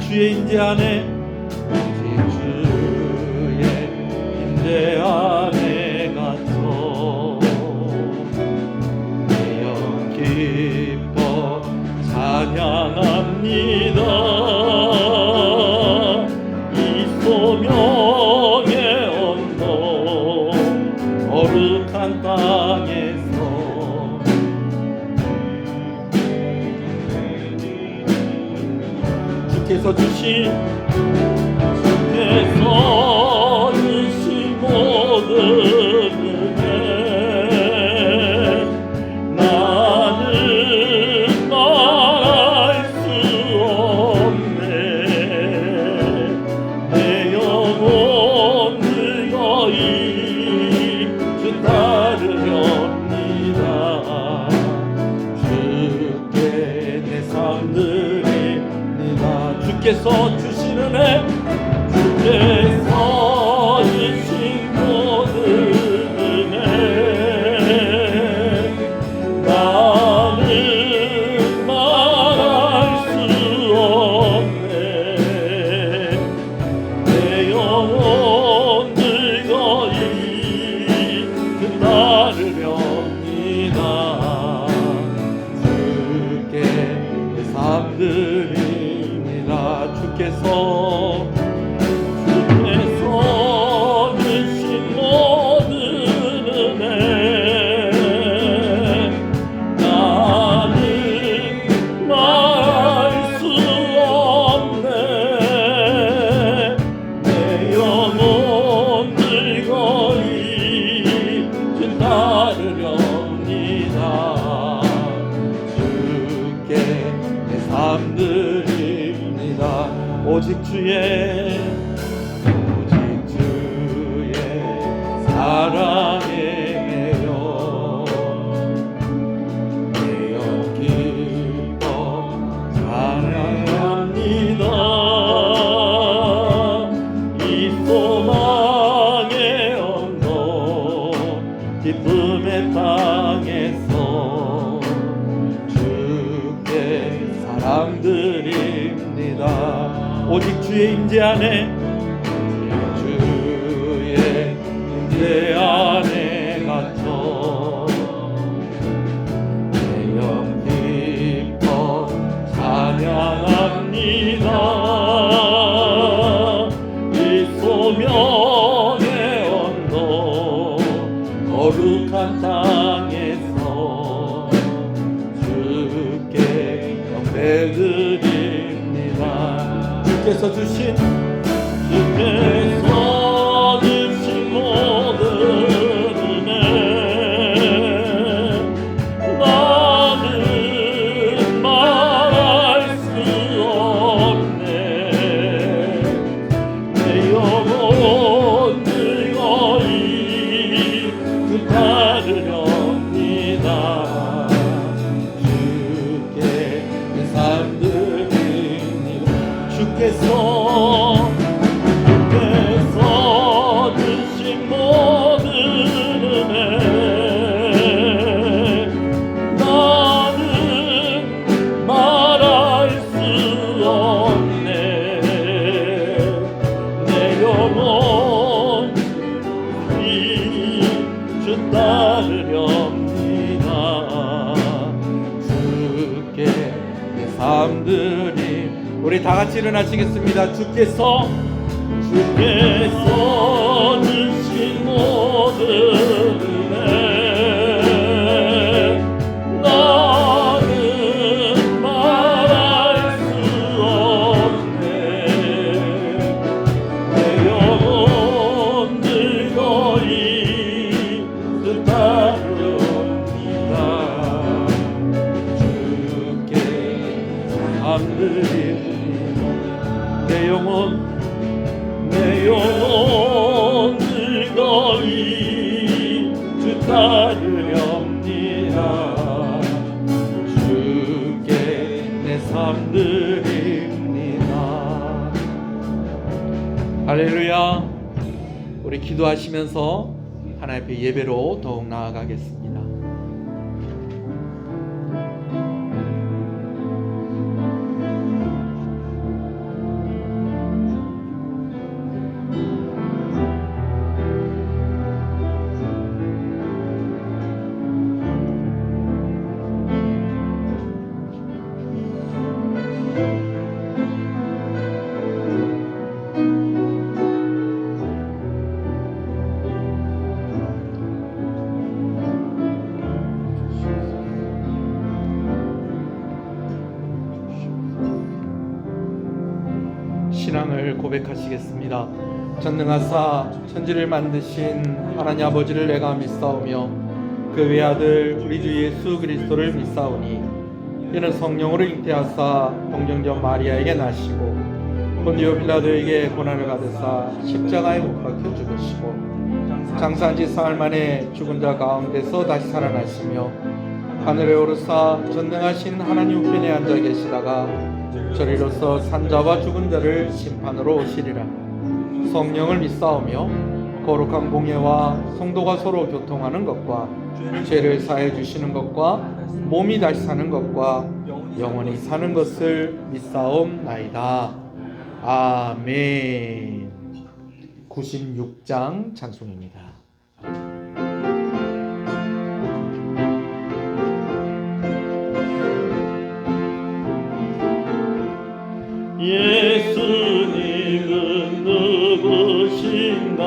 주의 임재 안에, 오직 주의 임재 안에 갇혀 내 영 기뻐 찬양합니다. 이 소명의 언덕 거룩한 땅에서 주께서 주신 모든 은혜 나는 말할 수 없네. 내 영혼 늙어이 주 따르렵니다. 주께 내 삶 드립니다. 주께서 주신 은혜, 주께서 주신 모든 은혜 나는 말할 수 없네. 내 영혼 늙어이 그 따르렵니다. 주께 내 삶 드립니다. 주께서 주신 모든 은혜 나는 말할 수 없네. 내 영혼 늙어이 주 따르렵니다. 주께 내 삶 드립니다. 오직 주의 사랑에 매여 내 영 기뻐 찬양합니다. 이 소망의 언덕 기쁨의 땅에서 주께 사랑 드립니다. 오직 주의 임재 안에, 주의 임재 안에 갇혀 내 영 기뻐 찬양합니다. 이 소명의 언덕 거룩한 땅에서 주께 영배 드립니다. 주께서 주신 모든 은혜 나는 말할 수 없네. 내 영혼 늙어이 그 따르렵니다. 주께 내 삶 드립니다. 주께서 주신 모든 은혜 나는 말할 수 없네. 내 영혼 주 따르렵니다. 주께 내 삶 드립니다. 우리 다 같이 일어나시겠습니다. 주께서 주신 모든 은혜 나는 말할 수 없네. 내 영혼 늙어이 그 따르렵니다. 주께 삶 드립니다. 내 영혼 늙어이 주 따르렵니다. 주께 내 삶 드립니다. 할렐루야. 우리 기도하시면서 하나님 앞에 예배로 더욱 나아가겠습니다. 주권을 고백하시겠습니다. 전능하사 천지를 만드신 하나님 아버지를 내가 믿사오며 그 외아들 우리 주 예수 그리스도를 믿사오니 이는 성령으로 잉태하사 동정녀 마리아에게 나시고 본디오 빌라도에게 고난을 받으사 십자가에 못 박혀 죽으시고 장사한 지 사흘 만에 죽은 자 가운데서 다시 살아나시며 하늘에 오르사 전능하신 하나님 우편에 앉아 계시다가 저리로서 산자와 죽은 자를 심판으로 오시리라. 성령을 믿사오며 거룩한 공예와 성도가 서로 교통하는 것과 죄를 사해 주시는 것과 몸이 다시 사는 것과 영원히 사는 것을 믿사옵나이다. 아멘. 96장 찬송입니다. 예수님은 누구신가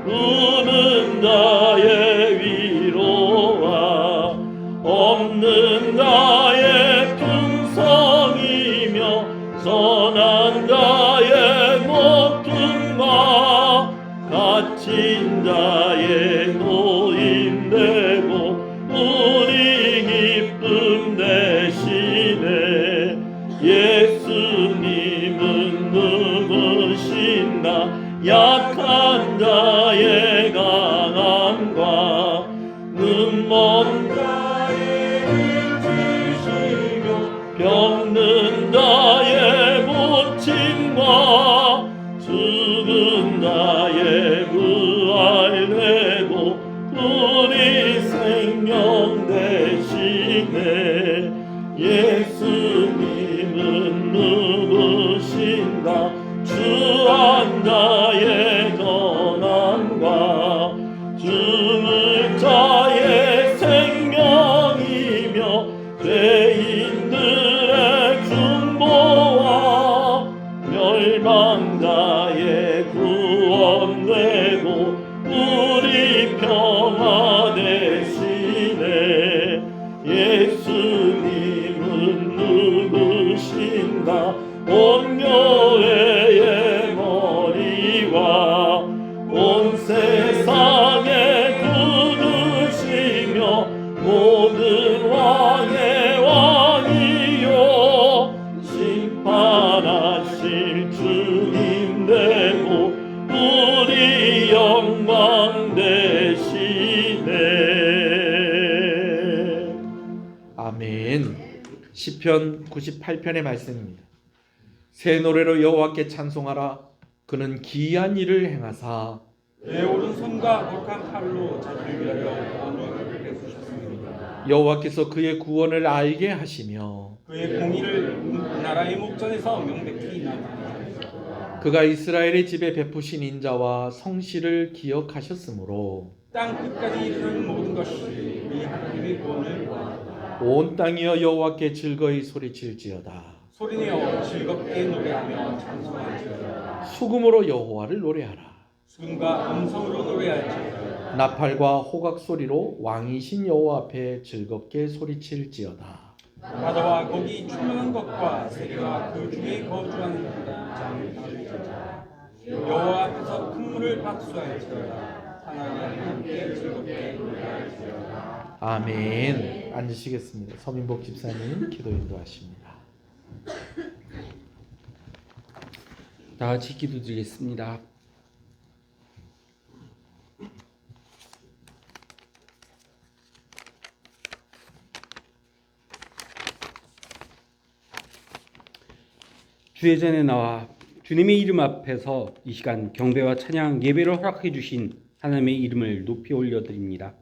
우는 자의 위로와 없는 자의 풍성이며 선한 자의 높음과 갇힌 자의 노임되고 우리 기쁨 대신에 예수님은 누구신가 약한 자의 강함과 눈먼 자의 지시며 병든 자의 고침과 죽은 자의 부활되고 우리 생명 대신에 예수님은 누구신가 주한 자의 전함과 죽을 자의 생명이며 죄인들의 중보와 멸망자의 구원되고 우리 평화 대신에 예수님은 누구신가 온 교회의 머리와 온 세상의 구주시며 모든 왕의 왕이요 심판하실 주님 되고 우리 영광 되시네. 아멘. 시편 98편의 말씀입니다. 새 노래로 여호와께 찬송하라. 그는 기이한 일을 행하사 내 오른손과 거룩한 팔로 자기를 위하여 언어를 베푸셨습니다. 여호와께서 그의 구원을 알게 하시며 그의 공의를 나라의 목전에서 명백히 나타내셨습니다. 그가 이스라엘의 집에 베푸신 인자와 성실을 기억하셨으므로 땅 끝까지 이르는 모든 것이 우리 하나님의 구원을 원하노라. 온 땅이여 여호와께 즐거이 소리칠지어다. 소리내어 즐겁게 노래하며 찬송할지어다. 수금으로 여호와를 노래하라. 수금과 음성으로 노래할지어다. 나팔과 호각 소리로 왕이신 여호와 앞에 즐겁게 소리칠지어다. 바다와 거기 충만한 것과 세계와 그 중에 거주하는 자를 부를지어다. 여호와 앞에서 큰 물을 박수할지어다. 하나님 함께 즐겁게 노래할지어다. 아멘. 앉으시겠습니다. 서민복 집사님 기도 인도하십니다. 다 같이 기도드리겠습니다. 주의 전에 나와 주님의 이름 앞에서 이 시간 경배와 찬양 예배를 허락해 주신 하나님의 이름을 높이 올려드립니다.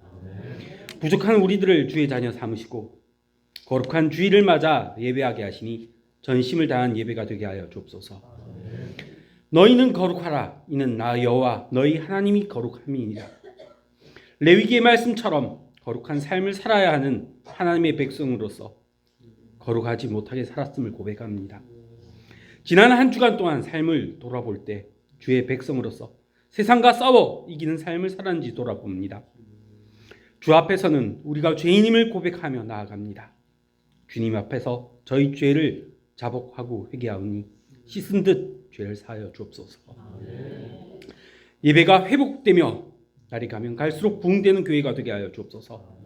부족한 우리들을 주의 자녀 삼으시고 거룩한 주일을 맞아 예배하게 하시니 전심을 다한 예배가 되게 하여 주옵소서. 너희는 거룩하라. 이는 나 여호와 너희 하나님이 거룩함이니라. 레위기의 말씀처럼 거룩한 삶을 살아야 하는 하나님의 백성으로서 거룩하지 못하게 살았음을 고백합니다. 지난 한 주간 동안 삶을 돌아볼 때 주의 백성으로서 세상과 싸워 이기는 삶을 살았는지 돌아봅니다. 주 앞에서는 우리가 죄인임을 고백하며 나아갑니다. 주님 앞에서 저희 죄를 자복하고 회개하오니 씻은 듯 죄를 사하여 주옵소서. 예배가 회복되며 날이 가면 갈수록 부흥되는 교회가 되게 하여 주옵소서.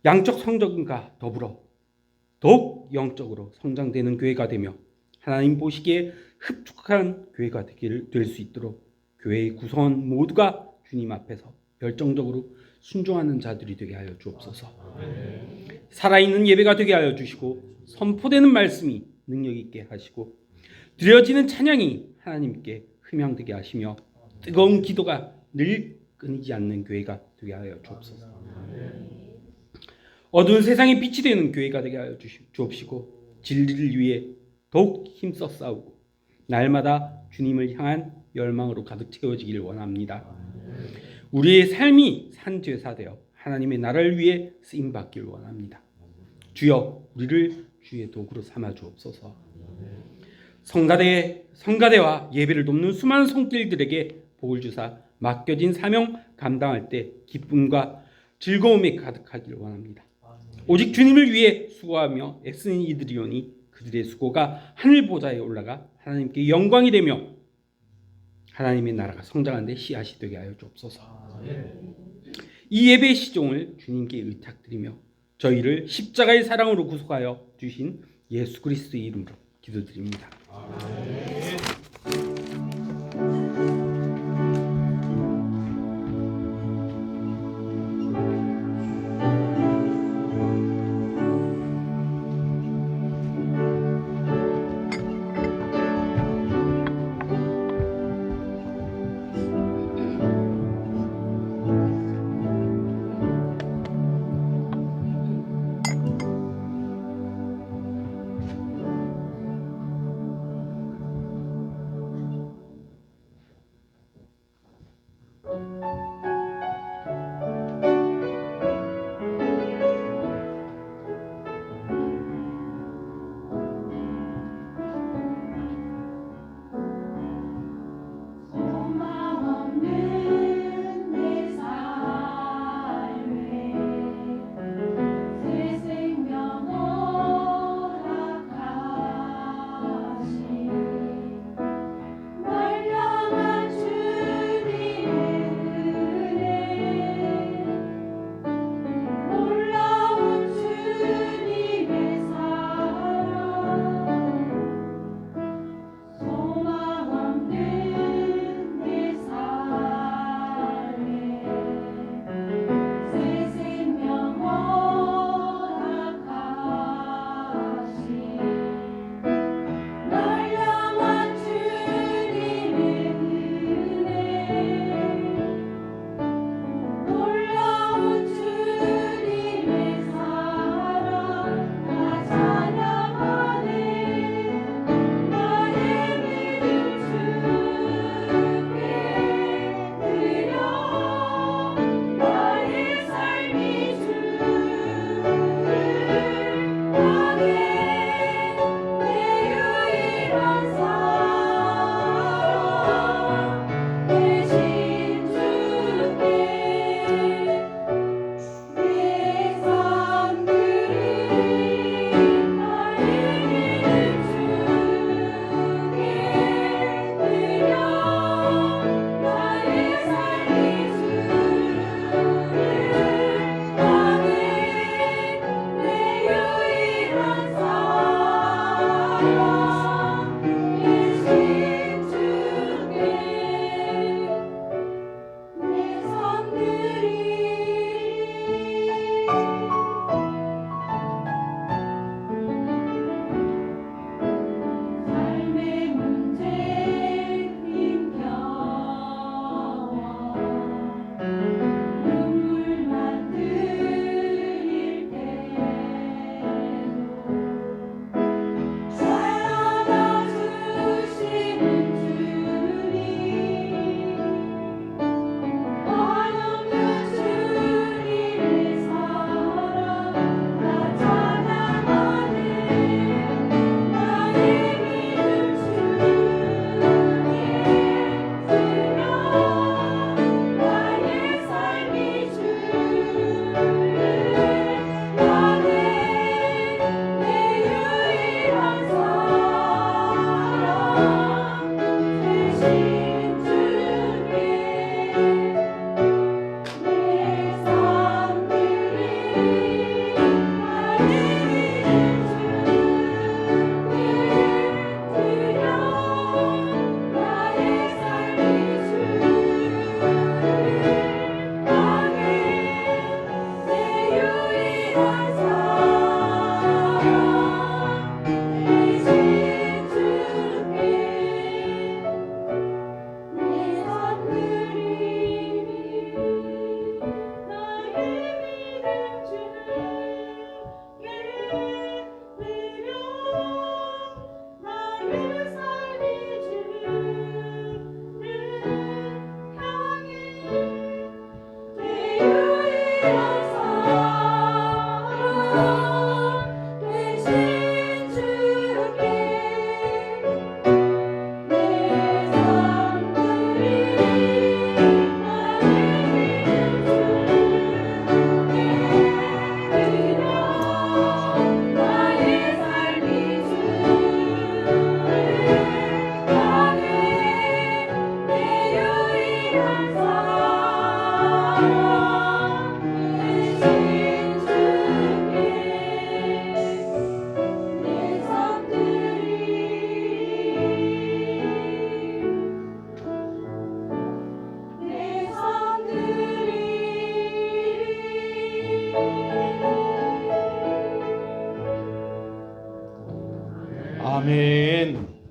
양적 성적과 더불어 더욱 영적으로 성장되는 교회가 되며 하나님 보시기에 흡족한 교회가 될 수 있도록 교회의 구성원 모두가 주님 앞에서 열정적으로 순종하는 자들이 되게 하여 주옵소서. 살아있는 예배가 되게 하여 주시고 선포되는 말씀이 능력 있게 하시고 드려지는 찬양이 하나님께 흠향되게 하시며 뜨거운 기도가 늘 끊이지 않는 교회가 되게 하여 주옵소서. 어두운 세상에 빛이 되는 교회가 되게 하여 주옵시고 진리를 위해 더욱 힘써 싸우고 날마다 주님을 향한 열망으로 가득 채워지기를 원합니다. 우리의 삶이 산죄사 되어 하나님의 나라를 위해 쓰임 받기를 원합니다. 주여 우리를 주의 도구로 삼아 주옵소서. 성가대와 예배를 돕는 수많은 손길들에게 복을 주사 맡겨진 사명 감당할 때 기쁨과 즐거움에 가득하기를 원합니다. 오직 주님을 위해 수고하며 애쓰는 이들이오니 그들의 수고가 하늘 보좌에 올라가 하나님께 영광이 되며 하나님의 나라가 성장하는 데 씨앗이 되게 하여 주옵소서. 이 예배의 시종을 주님께 의탁드리며 저희를 십자가의 사랑으로 구속하여 주신 예수 그리스도의 이름으로 기도드립니다.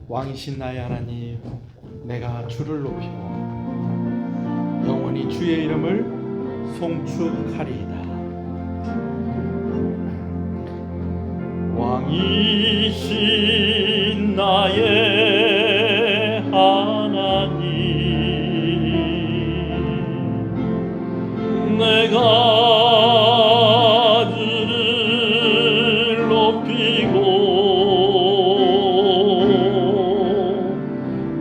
왕이신 나의 하나님, 내가 주를 높이고 영원히 주의 이름을 송축하리이다. 왕이신 나의 하나님, 내가 주를 높이고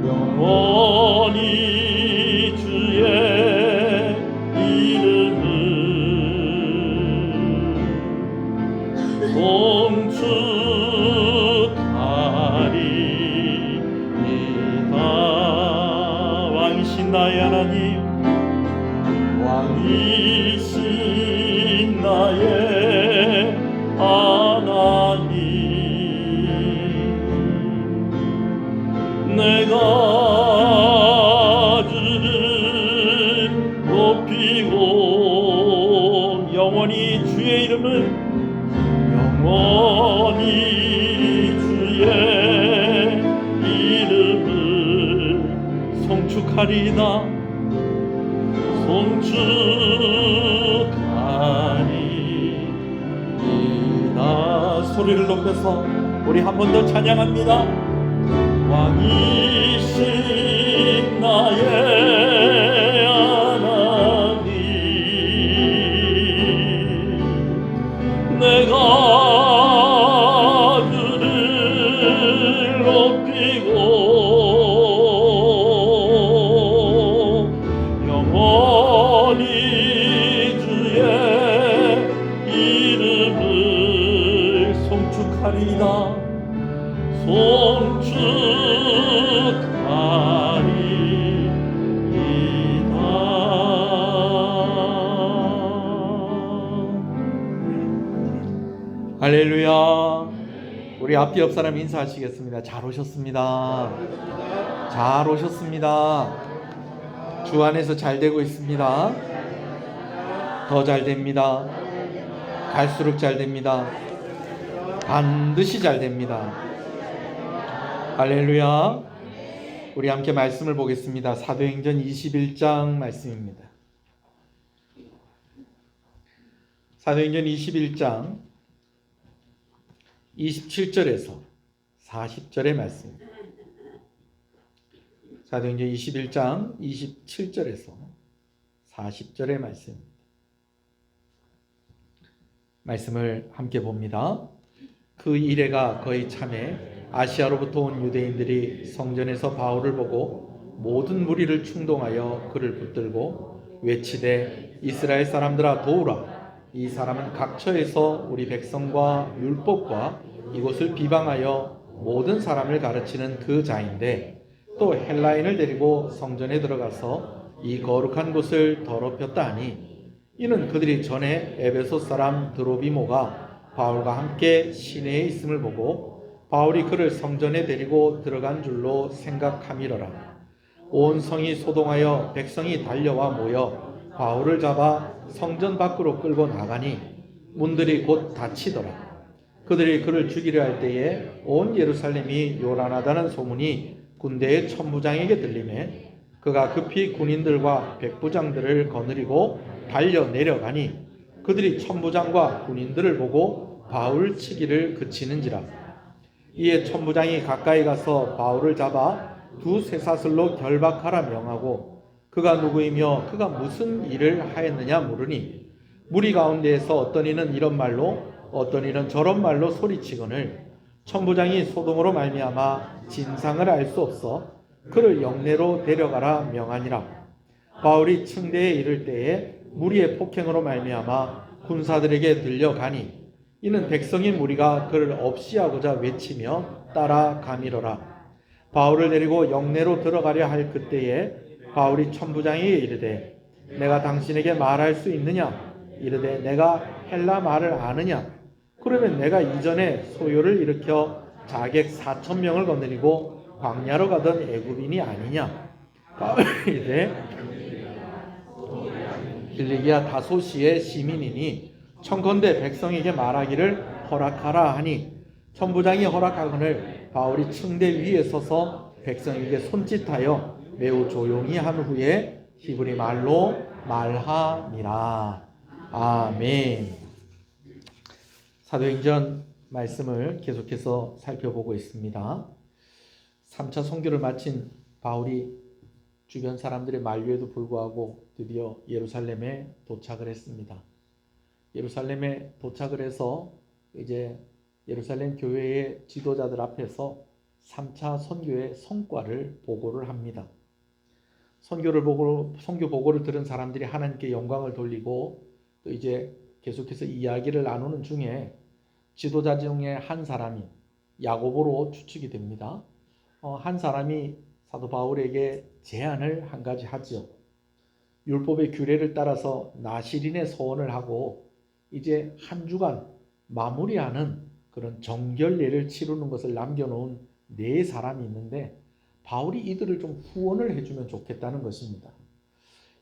영원히 주의 이름을 송축하리이다. 왕이신 나의 하나님, 왕이신 나의 하나님, 내가 주를 높이고 영원히 주의 이름을 영원히 주의 이름을 송축하리이다. 송축하리이다. 소리를 높여서 우리 한 번 더 찬양합니다. 왕이신 나의 하나님, 내가 주를 높이고 영원히 주의 이름을 송축하리이다. 송축하리이다. 할렐루야. 우리 앞뒤 옆 사람 인사하시겠습니다. 잘 오셨습니다. 잘 오셨습니다. 주 안에서 잘 되고 있습니다. 더 잘 됩니다. 갈수록 잘 됩니다. 반드시 잘 됩니다. 할렐루야. 우리 함께 말씀을 보겠습니다. 사도행전 21장 말씀입니다. 사도행전 21장 27절에서 40절의 말씀입니다. 사도행전 21장 27절에서 40절의 말씀입니다. 말씀을 함께 봅니다. 그 이래가 거의 참에 아시아로부터 온 유대인들이 성전에서 바울을 보고 모든 무리를 충동하여 그를 붙들고 외치되 이스라엘 사람들아 도우라. 이 사람은 각처에서 우리 백성과 율법과 이곳을 비방하여 모든 사람을 가르치는 그 자인데 또 헬라인을 데리고 성전에 들어가서 이 거룩한 곳을 더럽혔다 하니 이는 그들이 전에 에베소 사람 드로비모가 바울과 함께 시내에 있음을 보고 바울이 그를 성전에 데리고 들어간 줄로 생각함이러라. 온 성이 소동하여 백성이 달려와 모여 바울을 잡아 성전 밖으로 끌고 나가니 문들이 곧 닫히더라. 그들이 그를 죽이려 할 때에 온 예루살렘이 요란하다는 소문이 군대의 천부장에게 들리매 그가 급히 군인들과 백부장들을 거느리고 달려 내려가니 그들이 천부장과 군인들을 보고 바울 치기를 그치는지라. 이에 천부장이 가까이 가서 바울을 잡아 두 쇠사슬로 결박하라 명하고 그가 누구이며 그가 무슨 일을 하였느냐 물으니 무리 가운데에서 어떤 이는 이런 말로 어떤 이는 저런 말로 소리치거늘 천부장이 소동으로 말미암아 진상을 알 수 없어 그를 영내로 데려가라 명하니라. 바울이 층대에 이를 때에 무리의 폭행으로 말미암아 군사들에게 들려가니 이는 백성인 무리가 그를 없이하고자 외치며 따라가미러라. 바울을 데리고 영내로 들어가려 할 그때에 바울이 천부장에게 이르되 내가 당신에게 말할 수 있느냐? 이르되 내가 헬라 말을 아느냐? 그러면 내가 이전에 소요를 일으켜 자객 4,000명을 거느리고 광야로 가던 애굽인이 아니냐? 바울이 이르되 길리기아 다소시의 시민이니 청컨대 백성에게 말하기를 허락하라 하니 천부장이 허락하거늘 바울이 층대 위에 서서 백성에게 손짓하여 매우 조용히 한 후에 히브리 말로 말하니라. 아멘. 사도행전 말씀을 계속해서 살펴보고 있습니다. 3차 선교를 마친 바울이 주변 사람들의 만류에도 불구하고 드디어 예루살렘에 도착을 했습니다. 예루살렘에 도착을 해서 이제 예루살렘 교회의 지도자들 앞에서 3차 선교의 성과를 보고를 합니다. 선교 보고를 들은 사람들이 하나님께 영광을 돌리고 또 이제 계속해서 이야기를 나누는 중에 지도자 중에 한 사람이 야고보로 추측이 됩니다. 한 사람이 사도 바울에게 제안을 한 가지 하지요. 율법의 규례를 따라서 나시린의 서원을 하고 이제 한 주간 마무리하는 그런 정결례를 치르는 것을 남겨놓은 네 사람이 있는데 바울이 이들을 좀 후원을 해주면 좋겠다는 것입니다.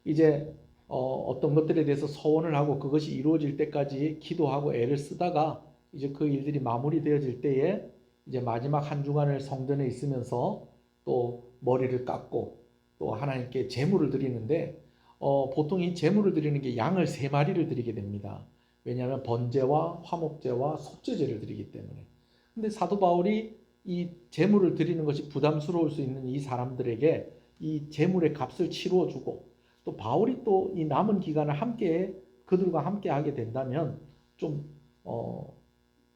이제 어떤 것들에 대해서 서원을 하고 그것이 이루어질 때까지 기도하고 애를 쓰다가 이제 그 일들이 마무리되어질 때에 이제 마지막 한 주간을 성전에 있으면서 또 머리를 깎고 또 하나님께 제물을 드리는데 보통 이 제물을 드리는 게 양을 3마리를 드리게 됩니다. 왜냐하면 번제와 화목제와 속죄제를 드리기 때문에. 근데 사도 바울이 이 제물을 드리는 것이 부담스러울 수 있는 이 사람들에게 이 제물의 값을 치루어 주고 또 바울이 또 이 남은 기간을 함께 그들과 함께 하게 된다면 좀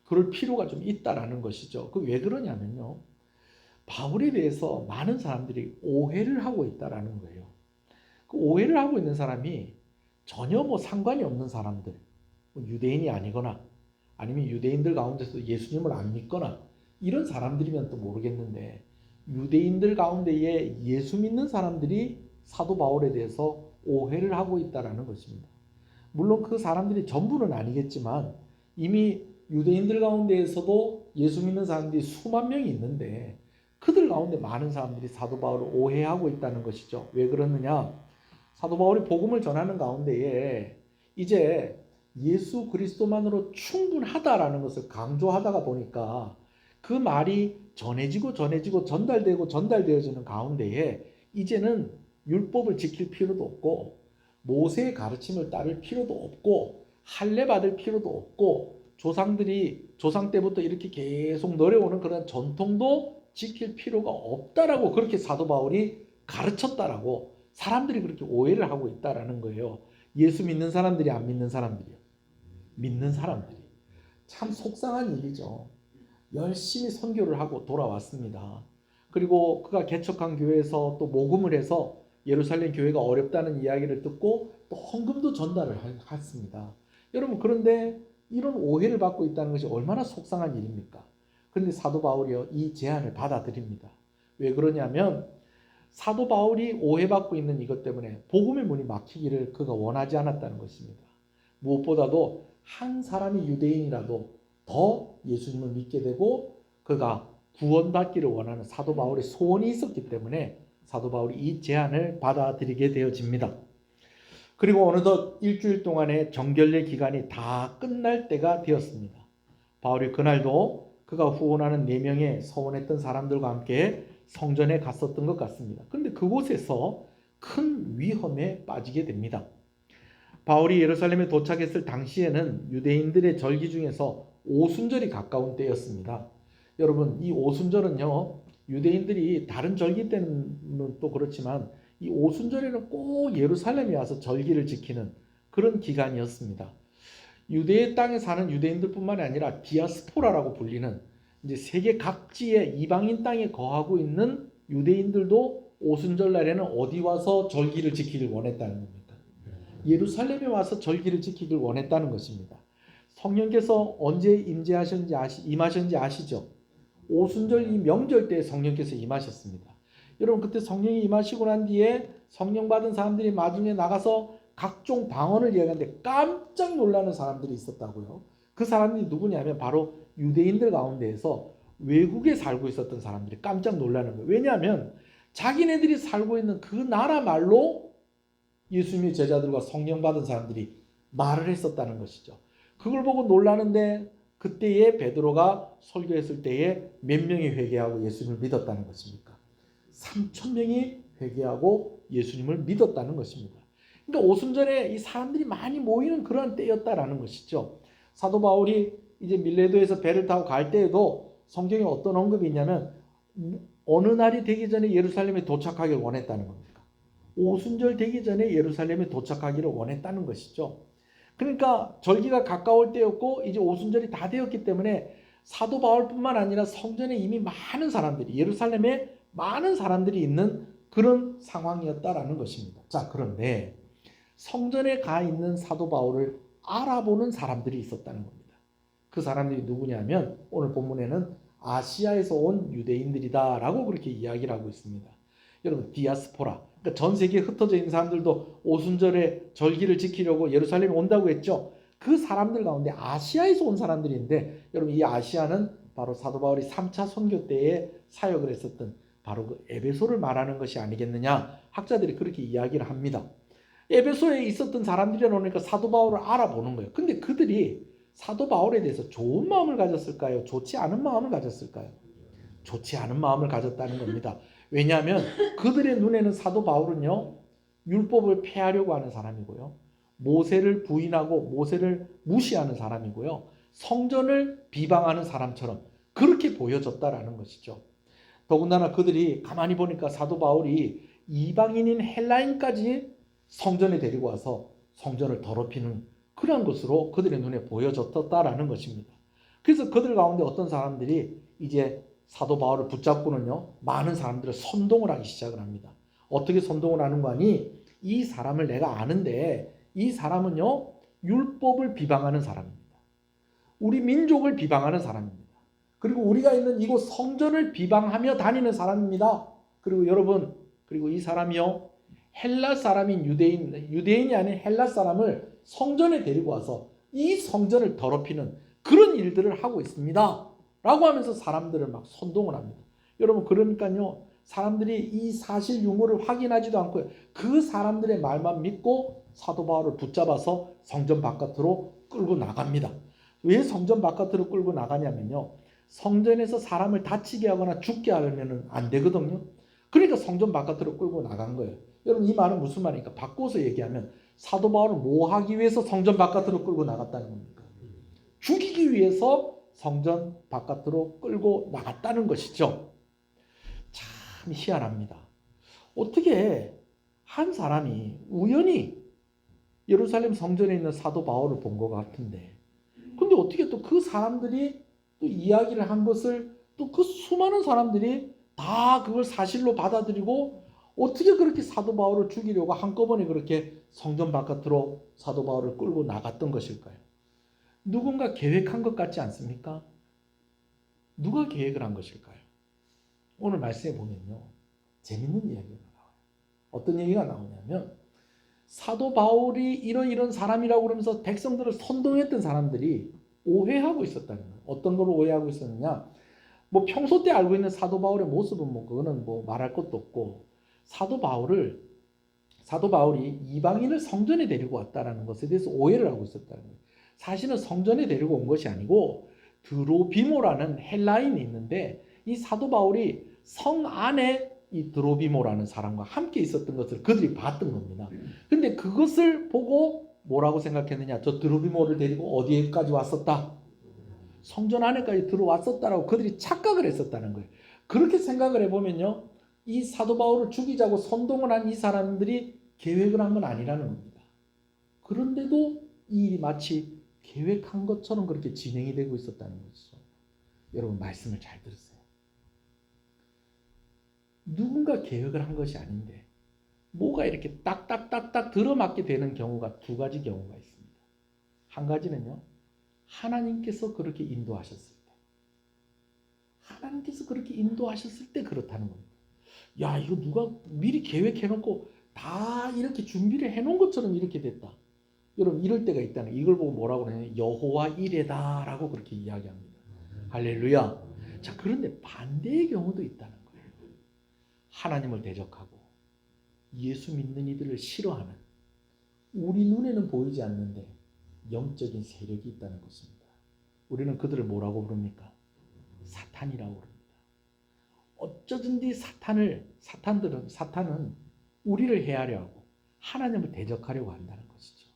그럴 필요가 좀 있다라는 것이죠. 그 왜 그러냐면요. 바울에 대해서 많은 사람들이 오해를 하고 있다라는 거예요. 그 오해를 하고 있는 사람이 전혀 상관이 없는 사람들, 유대인이 아니거나 아니면 유대인들 가운데서 예수님을 안 믿거나 이런 사람들이면 또 모르겠는데 유대인들 가운데에 예수 믿는 사람들이 사도 바울에 대해서 오해를 하고 있다라는 것입니다. 물론 그 사람들이 전부는 아니겠지만 이미 유대인들 가운데에서도 예수 믿는 사람들이 수만 명이 있는데 그들 가운데 많은 사람들이 사도 바울을 오해하고 있다는 것이죠. 왜 그러느냐? 사도 바울이 복음을 전하는 가운데에 이제 예수 그리스도만으로 충분하다라는 것을 강조하다가 보니까 그 말이 전해지고 전달되어지는 가운데에 이제는 율법을 지킬 필요도 없고 모세의 가르침을 따를 필요도 없고 할례 받을 필요도 없고 조상 때부터 이렇게 계속 내려오는 그런 전통도 지킬 필요가 없다라고 그렇게 사도 바울이 가르쳤다라고 사람들이 그렇게 오해를 하고 있다라는 거예요. 예수 믿는 사람들이 안 믿는 사람들이요. 믿는 사람들이. 참 속상한 일이죠. 열심히 선교를 하고 돌아왔습니다. 그리고 그가 개척한 교회에서 또 모금을 해서 예루살렘 교회가 어렵다는 이야기를 듣고 또 헌금도 전달을 했습니다. 여러분 그런데 이런 오해를 받고 있다는 것이 얼마나 속상한 일입니까? 그런데 사도 바울이요 이 제안을 받아들입니다. 왜 그러냐면 사도 바울이 오해받고 있는 이것 때문에 복음의 문이 막히기를 그가 원하지 않았다는 것입니다. 무엇보다도 한 사람이 유대인이라도 더 예수님을 믿게 되고 그가 구원받기를 원하는 사도 바울의 소원이 있었기 때문에 사도 바울이 이 제안을 받아들이게 되어집니다. 그리고 어느덧 일주일 동안의 정결례 기간이 다 끝날 때가 되었습니다. 바울이 그날도 그가 후원하는 4명의 서원했던 사람들과 함께 성전에 갔었던 것 같습니다. 그런데 그곳에서 큰 위험에 빠지게 됩니다. 바울이 예루살렘에 도착했을 당시에는 유대인들의 절기 중에서 오순절이 가까운 때였습니다. 여러분 이 오순절은요 유대인들이 다른 절기 때는 또 그렇지만 이 오순절에는 꼭 예루살렘에 와서 절기를 지키는 그런 기간이었습니다. 유대의 땅에 사는 유대인들뿐만 아니라 디아스포라라고 불리는 이제 세계 각지의 이방인 땅에 거하고 있는 유대인들도 오순절 날에는 어디 와서 절기를 지키길 원했다는 겁니다. 예루살렘에 와서 절기를 지키길 원했다는 것입니다. 성령께서 언제 임하셨는지 아시죠? 오순절 이 명절 때 성령께서 임하셨습니다. 여러분 그때 성령이 임하시고 난 뒤에 성령 받은 사람들이 나중에 나가서 각종 방언을 이야기하는데 깜짝 놀라는 사람들이 있었다고요. 그 사람들이 누구냐면 바로 유대인들 가운데에서 외국에 살고 있었던 사람들이 깜짝 놀라는 거예요. 왜냐하면 자기네들이 살고 있는 그 나라 말로 예수님의 제자들과 성령 받은 사람들이 말을 했었다는 것이죠. 그걸 보고 놀라는데 그때에 베드로가 설교했을 때에 몇 명이 회개하고 예수님을 믿었다는 것입니까? 3천 명이 회개하고 예수님을 믿었다는 것입니다. 그러니까 오순절에 이 사람들이 많이 모이는 그런 때였다라는 것이죠. 사도 바울이 이제 밀레도에서 배를 타고 갈 때에도 성경에 어떤 언급이 있냐면 어느 날이 되기 전에 예루살렘에 도착하기를 원했다는 겁니다. 오순절 되기 전에 예루살렘에 도착하기를 원했다는 것이죠. 그러니까 절기가 가까울 때였고 이제 오순절이 다 되었기 때문에 사도 바울뿐만 아니라 성전에 이미 많은 사람들이 예루살렘에 많은 사람들이 있는 그런 상황이었다라는 것입니다. 자, 그런데 성전에 가 있는 사도 바울을 알아보는 사람들이 있었다는 겁니다. 그 사람들이 누구냐면 오늘 본문에는 아시아에서 온 유대인들이다라고 그렇게 이야기를 하고 있습니다. 여러분, 디아스포라, 그러니까 전 세계에 흩어져 있는 사람들도 오순절에 절기를 지키려고 예루살렘에 온다고 했죠. 그 사람들 가운데 아시아에서 온 사람들인데 여러분, 이 아시아는 바로 사도 바울이 3차 선교 때에 사역을 했었던 바로 그 에베소를 말하는 것이 아니겠느냐, 학자들이 그렇게 이야기를 합니다. 에베소에 있었던 사람들이라니까 사도 바울을 알아보는 거예요. 근데 그들이 사도 바울에 대해서 좋은 마음을 가졌을까요? 좋지 않은 마음을 가졌을까요? 좋지 않은 마음을 가졌다는 겁니다. 왜냐하면 그들의 눈에는 사도 바울은요, 율법을 폐하려고 하는 사람이고요, 모세를 부인하고 모세를 무시하는 사람이고요, 성전을 비방하는 사람처럼 그렇게 보여졌다라는 것이죠. 더군다나 그들이 가만히 보니까 사도 바울이 이방인인 헬라인까지 성전에 데리고 와서 성전을 더럽히는 그런 것으로 그들의 눈에 보여졌다라는 것입니다. 그래서 그들 가운데 어떤 사람들이 이제 사도 바울을 붙잡고는요, 많은 사람들을 선동을 하기 시작을 합니다. 어떻게 선동을 하는 거 아니? 이 사람을 내가 아는데 이 사람은요, 율법을 비방하는 사람입니다. 우리 민족을 비방하는 사람입니다. 그리고 우리가 있는 이곳 성전을 비방하며 다니는 사람입니다. 그리고 여러분, 그리고 이 사람이요, 헬라 사람인 유대인이 아닌 헬라 사람을 성전에 데리고 와서 이 성전을 더럽히는 그런 일들을 하고 있습니다 라고 하면서 사람들을 막 선동을 합니다. 여러분, 그러니까요, 사람들이 이 사실 유무를 확인하지도 않고 그 사람들의 말만 믿고 사도 바울을 붙잡아서 성전 바깥으로 끌고 나갑니다. 왜 성전 바깥으로 끌고 나가냐면요, 성전에서 사람을 다치게 하거나 죽게 하면 안 되거든요. 그러니까 성전 바깥으로 끌고 나간 거예요. 여러분, 이 말은 무슨 말입니까? 바꿔서 얘기하면 사도 바울을 뭐 하기 위해서 성전 바깥으로 끌고 나갔다는 겁니까? 죽이기 위해서 성전 바깥으로 끌고 나갔다는 것이죠. 참 희한합니다. 어떻게 한 사람이 우연히 예루살렘 성전에 있는 사도 바울을 본 것 같은데, 근데 어떻게 또 그 사람들이 또 이야기를 한 것을 또 그 수많은 사람들이 다 그걸 사실로 받아들이고 어떻게 그렇게 사도 바울을 죽이려고 한꺼번에 그렇게 성전 바깥으로 사도 바울을 끌고 나갔던 것일까요? 누군가 계획한 것 같지 않습니까? 누가 계획을 한 것일까요? 오늘 말씀에 보면요, 재밌는 이야기가 나와요. 어떤 얘기가 나오냐면 사도 바울이 이런 사람이라고 그러면서 백성들을 선동했던 사람들이 오해하고 있었다는 거예요. 어떤 걸 오해하고 있었느냐? 뭐 평소 때 알고 있는 사도 바울의 모습은 뭐 그거는 뭐 말할 것도 없고, 사도 바울이 이방인을 성전에 데리고 왔다라는 것에 대해서 오해를 하고 있었다는 거예요. 사실은 성전에 데리고 온 것이 아니고 드로비모라는 헬라인이 있는데 이 사도 바울이 성 안에 이 드로비모라는 사람과 함께 있었던 것을 그들이 봤던 겁니다. 근데 그것을 보고 뭐라고 생각했느냐? 저 드로비모를 데리고 어디까지 왔었다? 성전 안에까지 들어왔었다라고 그들이 착각을 했었다는 거예요. 그렇게 생각을 해보면요, 이 사도 바울을 죽이자고 선동을 한 이 사람들이 계획을 한 건 아니라는 겁니다. 그런데도 이 일이 마치 계획한 것처럼 그렇게 진행이 되고 있었다는 거죠. 여러분, 말씀을 잘 들으세요. 누군가 계획을 한 것이 아닌데 뭐가 이렇게 딱딱딱딱 들어맞게 되는 경우가 두 가지 경우가 있습니다. 한 가지는요, 하나님께서 그렇게 인도하셨을 때, 하나님께서 그렇게 인도하셨을 때 그렇다는 겁니다. 야, 이거 누가 미리 계획해놓고 다 이렇게 준비를 해놓은 것처럼 이렇게 됐다. 여러분, 이럴 때가 있다는, 이걸 보고 뭐라고 그러냐? 여호와 이레다라고 그렇게 이야기합니다. 할렐루야. 자, 그런데 반대의 경우도 있다는 거예요. 하나님을 대적하고 예수 믿는 이들을 싫어하는, 우리 눈에는 보이지 않는데 영적인 세력이 있다는 것입니다. 우리는 그들을 뭐라고 부릅니까? 사탄이라고 부릅니다. 어쩌든지 사탄은 우리를 해하려 하고 하나님을 대적하려고 한다는 것이죠.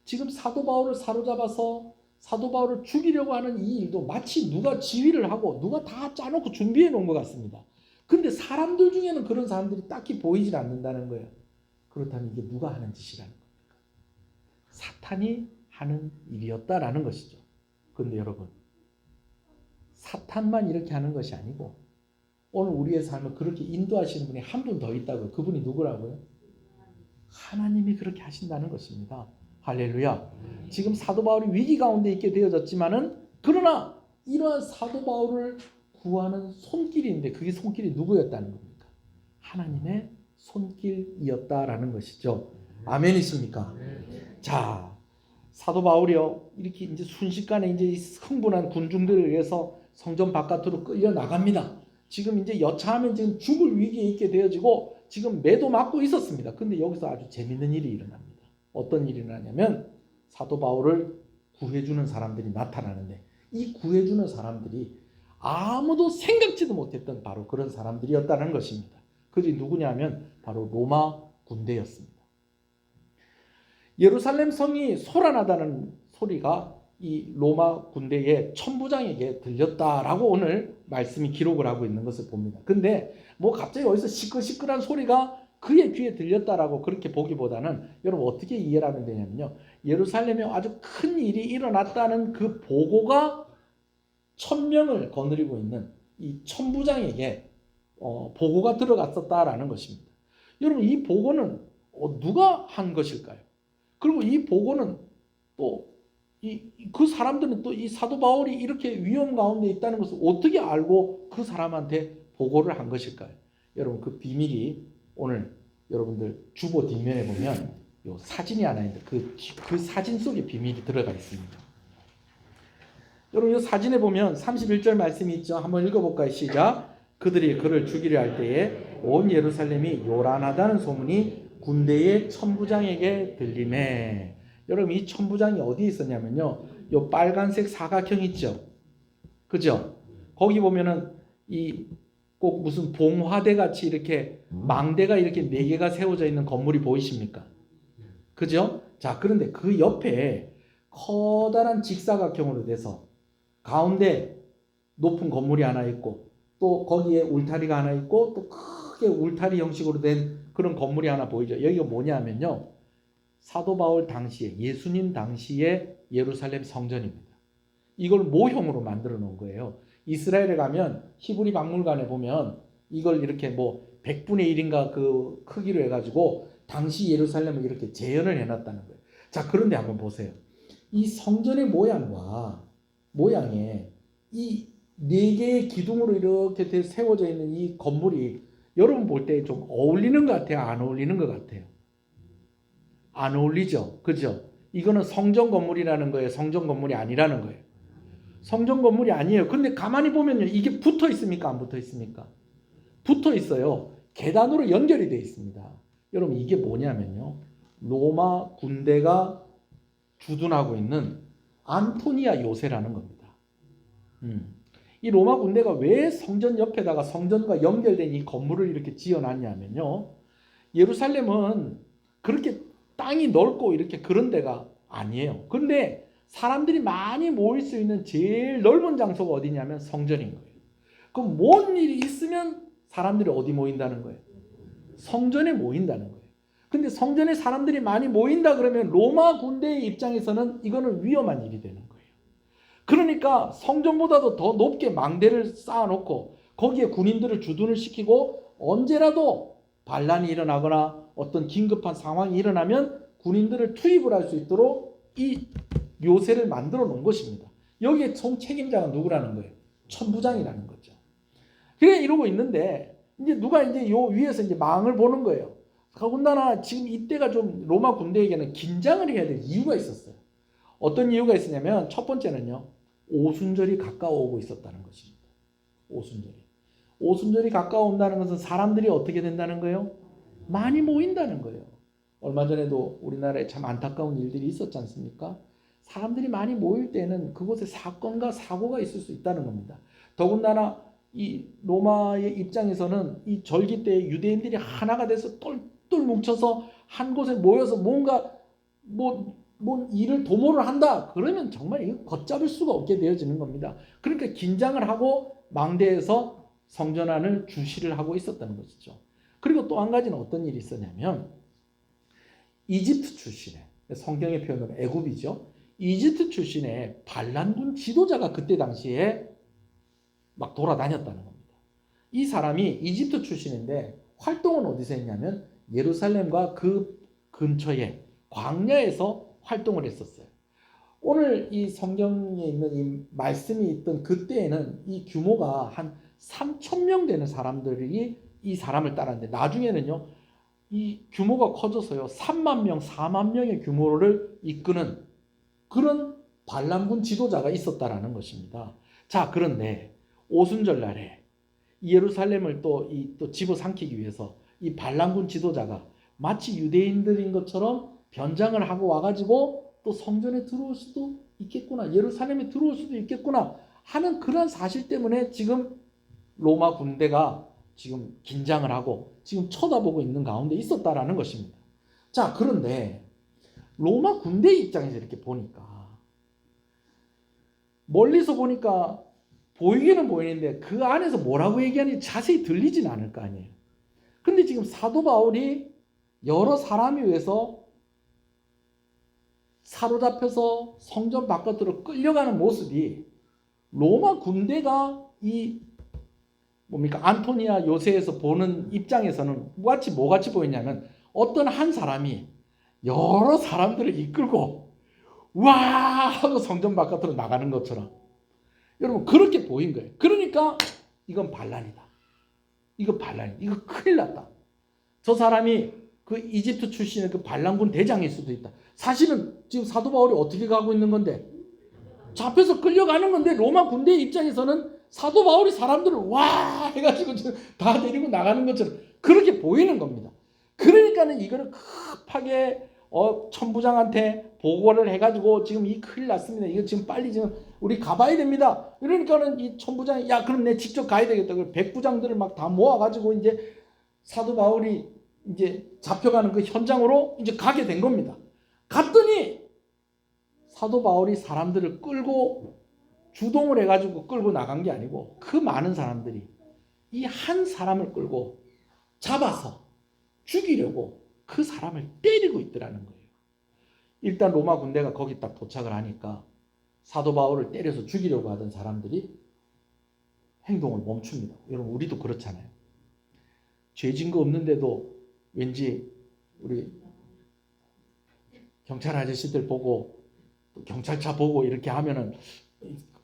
지금 사도 바울을 사로잡아서 사도 바울을 죽이려고 하는 이 일도 마치 누가 지휘를 하고 누가 다 짜놓고 준비해 놓은 것 같습니다. 근데 사람들 중에는 그런 사람들이 딱히 보이질 않는다는 거예요. 그렇다면 이게 누가 하는 짓이라는 겁니까? 사탄이 하는 일이었다라는 것이죠. 근데 여러분, 사탄만 이렇게 하는 것이 아니고 오늘 우리의 삶을 그렇게 인도하시는 분이 한 분 더 있다고요. 그분이 누구라고요? 하나님이 그렇게 하신다는 것입니다. 할렐루야. 지금 사도 바울이 위기 가운데 있게 되어졌지만은 그러나 이러한 사도 바울을 구하는 손길인데 그게 손길이 누구였다는 겁니까? 하나님의 손길이었다라는 것이죠. 아멘이십니까? 자, 사도 바울이요 이렇게 이제 순식간에 이제 흥분한 군중들에 의해서 성전 바깥으로 끌려 나갑니다. 지금 이제 여차하면 지금 죽을 위기에 있게 되어지고 지금 매도 맞고 있었습니다. 근데 여기서 아주 재밌는 일이 일어납니다. 어떤 일이 일어나냐면 사도 바울을 구해주는 사람들이 나타나는데 이 구해주는 사람들이 아무도 생각지도 못했던 바로 그런 사람들이었다는 것입니다. 그들이 누구냐면 바로 로마 군대였습니다. 예루살렘 성이 소란하다는 소리가 이 로마 군대의 천부장에게 들렸다라고 오늘 말씀이 기록을 하고 있는 것을 봅니다. 근데 뭐 갑자기 어디서 시끌시끌한 소리가 그의 귀에 들렸다라고 그렇게 보기보다는 여러분 어떻게 이해를 하면 되냐면요. 예루살렘에 아주 큰 일이 일어났다는 그 보고가 천명을 거느리고 있는 이 천부장에게 보고가 들어갔었다라는 것입니다. 여러분 이 보고는 누가 한 것일까요? 그리고 이 보고는 또 그 사람들은 또 이 사도 바울이 이렇게 위험 가운데 있다는 것을 어떻게 알고 그 사람한테 보고를 한 것일까요? 여러분 그 비밀이 오늘 여러분들 주보 뒷면에 보면 요 사진이 하나 있는데 그 사진 속에 비밀이 들어가 있습니다. 여러분 이 사진에 보면 31절 말씀이 있죠. 한번 읽어볼까요? 시작. 그들이 그를 죽이려 할 때에 온 예루살렘이 요란하다는 소문이 군대의 천부장에게 들리매. 여러분 이 천부장이 어디에 있었냐면요. 요 빨간색 사각형 있죠. 그죠? 거기 보면은 이 꼭 무슨 봉화대 같이 이렇게 망대가 이렇게 4개가 세워져 있는 건물이 보이십니까? 그죠? 자, 그런데 그 옆에 커다란 직사각형으로 돼서 가운데 높은 건물이 하나 있고 또 거기에 울타리가 하나 있고 또 크게 울타리 형식으로 된 그런 건물이 하나 보이죠. 여기가 뭐냐면요. 사도 바울 당시에 예수님 당시에 예루살렘 성전입니다. 이걸 모형으로 만들어 놓은 거예요. 이스라엘에 가면 히브리 박물관에 보면 이걸 이렇게 뭐 100분의 1인가 그 크기로 해가지고 당시 예루살렘을 이렇게 재현을 해놨다는 거예요. 자, 그런데 한번 보세요. 이 성전의 모양에 이 4개의 기둥으로 이렇게 세워져 있는 이 건물이 여러분 볼 때 좀 어울리는 것 같아요? 안 어울리는 것 같아요? 안 어울리죠? 그죠? 이거는 성전 건물이라는 거예요? 성전 건물이 아니라는 거예요? 성전 건물이 아니에요. 근데 가만히 보면요. 이게 붙어 있습니까? 안 붙어 있습니까? 붙어 있어요. 계단으로 연결이 되어 있습니다. 여러분 이게 뭐냐면요. 로마 군대가 주둔하고 있는 안토니아 요새라는 겁니다. 이 로마 군대가 왜 성전 옆에다가 성전과 연결된 이 건물을 이렇게 지어놨냐면요. 예루살렘은 그렇게 땅이 넓고 이렇게 그런 데가 아니에요. 그런데 사람들이 많이 모일 수 있는 제일 넓은 장소가 어디냐면 성전인 거예요. 그럼 뭔 일이 있으면 사람들이 어디 모인다는 거예요? 성전에 모인다는 거예요. 근데 성전에 사람들이 많이 모인다 그러면 로마 군대의 입장에서는 이거는 위험한 일이 되는 거예요. 그러니까 성전보다도 더 높게 망대를 쌓아놓고 거기에 군인들을 주둔을 시키고 언제라도 반란이 일어나거나 어떤 긴급한 상황이 일어나면 군인들을 투입을 할 수 있도록 이 요새를 만들어 놓은 것입니다. 여기에 총 책임자가 누구라는 거예요? 천부장이라는 거죠. 그래 이러고 있는데 이제 누가 이제 요 위에서 이제 망을 보는 거예요. 더군다나 지금 이때가 좀 로마 군대에게는 긴장을 해야 될 이유가 있었어요. 어떤 이유가 있었냐면 첫 번째는요. 오순절이 가까워오고 있었다는 것입니다. 오순절이 가까워온다는 것은 사람들이 어떻게 된다는 거예요? 많이 모인다는 거예요. 얼마 전에도 우리나라에 참 안타까운 일들이 있었지 않습니까? 사람들이 많이 모일 때는 그곳에 사건과 사고가 있을 수 있다는 겁니다. 더군다나 이 로마의 입장에서는 이 절기 때 유대인들이 하나가 돼서 똘똘 뭉쳐서 한 곳에 모여서 뭔가 뭐 일을 도모를 한다. 그러면 정말 이거 걷잡을 수가 없게 되어지는 겁니다. 그러니까 긴장을 하고 망대에서 성전 안을 주시를 하고 있었다는 것이죠. 그리고 또 한 가지는 어떤 일이 있었냐면 이집트 출신의, 성경의 표현으로 애굽이죠. 이집트 출신의 반란군 지도자가 그때 당시에 막 돌아다녔다는 겁니다. 이 사람이 이집트 출신인데 활동은 어디서 했냐면 예루살렘과 그 근처에 광야에서 활동을 했었어요. 오늘 이 성경에 있는 이 말씀이 있던 그때에는 이 규모가 한 3,000명 되는 사람들이 이 사람을 따랐는데 나중에는요 이 규모가 커져서요 3만 명, 4만 명의 규모를 이끄는 그런 반란군 지도자가 있었다라는 것입니다. 자, 그런데 오순절 날에 예루살렘을 또 집어삼키기 위해서 이 반란군 지도자가 마치 유대인들인 것처럼 변장을 하고 와가지고 또 성전에 들어올 수도 있겠구나, 예루살렘에 들어올 수도 있겠구나 하는 그런 사실 때문에 지금 로마 군대가 지금 긴장을 하고 지금 쳐다보고 있는 가운데 있었다라는 것입니다. 자, 그런데 로마 군대 입장에서 이렇게 보니까 멀리서 보니까 보이기는 보이는데 그 안에서 뭐라고 얘기하는지 자세히 들리진 않을 거 아니에요. 근데 지금 사도 바울이 여러 사람에 의해서 사로잡혀서 성전 바깥으로 끌려가는 모습이 로마 군대가 이 안토니아 요새에서 보는 입장에서는 뭐같이 보이냐면 어떤 한 사람이 여러 사람들을 이끌고 와 하고 성전 바깥으로 나가는 것처럼 여러분 그렇게 보인 거예요. 그러니까 이건 반란이다. 이거 큰일 났다. 저 사람이 그 이집트 출신의 그 반란군 대장일 수도 있다. 사실은 지금 사도 바울이 어떻게 가고 있는 건데 잡혀서 끌려가는 건데 로마 군대 입장에서는 사도 바울이 사람들을 와 해가지고 다 데리고 나가는 것처럼 그렇게 보이는 겁니다. 그러니까는 이거를 급하게 천부장한테 보고를 해가지고 지금 이 큰일 났습니다. 이거 지금 빨리 지금 우리 가봐야 됩니다. 그러니까는 이 천부장이 야 그럼 내 직접 가야 되겠다. 그 백부장들을 막 다 모아가지고 이제 사도 바울이 이제 잡혀가는 그 현장으로 이제 가게 된 겁니다. 갔더니 사도 바울이 사람들을 끌고 주동을 해가지고 끌고 나간 게 아니고 그 많은 사람들이 이 한 사람을 끌고 잡아서 죽이려고 그 사람을 때리고 있더라는 거예요. 일단 로마 군대가 거기 딱 도착을 하니까 사도 바울을 때려서 죽이려고 하던 사람들이 행동을 멈춥니다. 여러분 우리도 그렇잖아요. 죄 진 거 없는데도 왠지 우리 경찰 아저씨들 보고 경찰차 보고 이렇게 하면은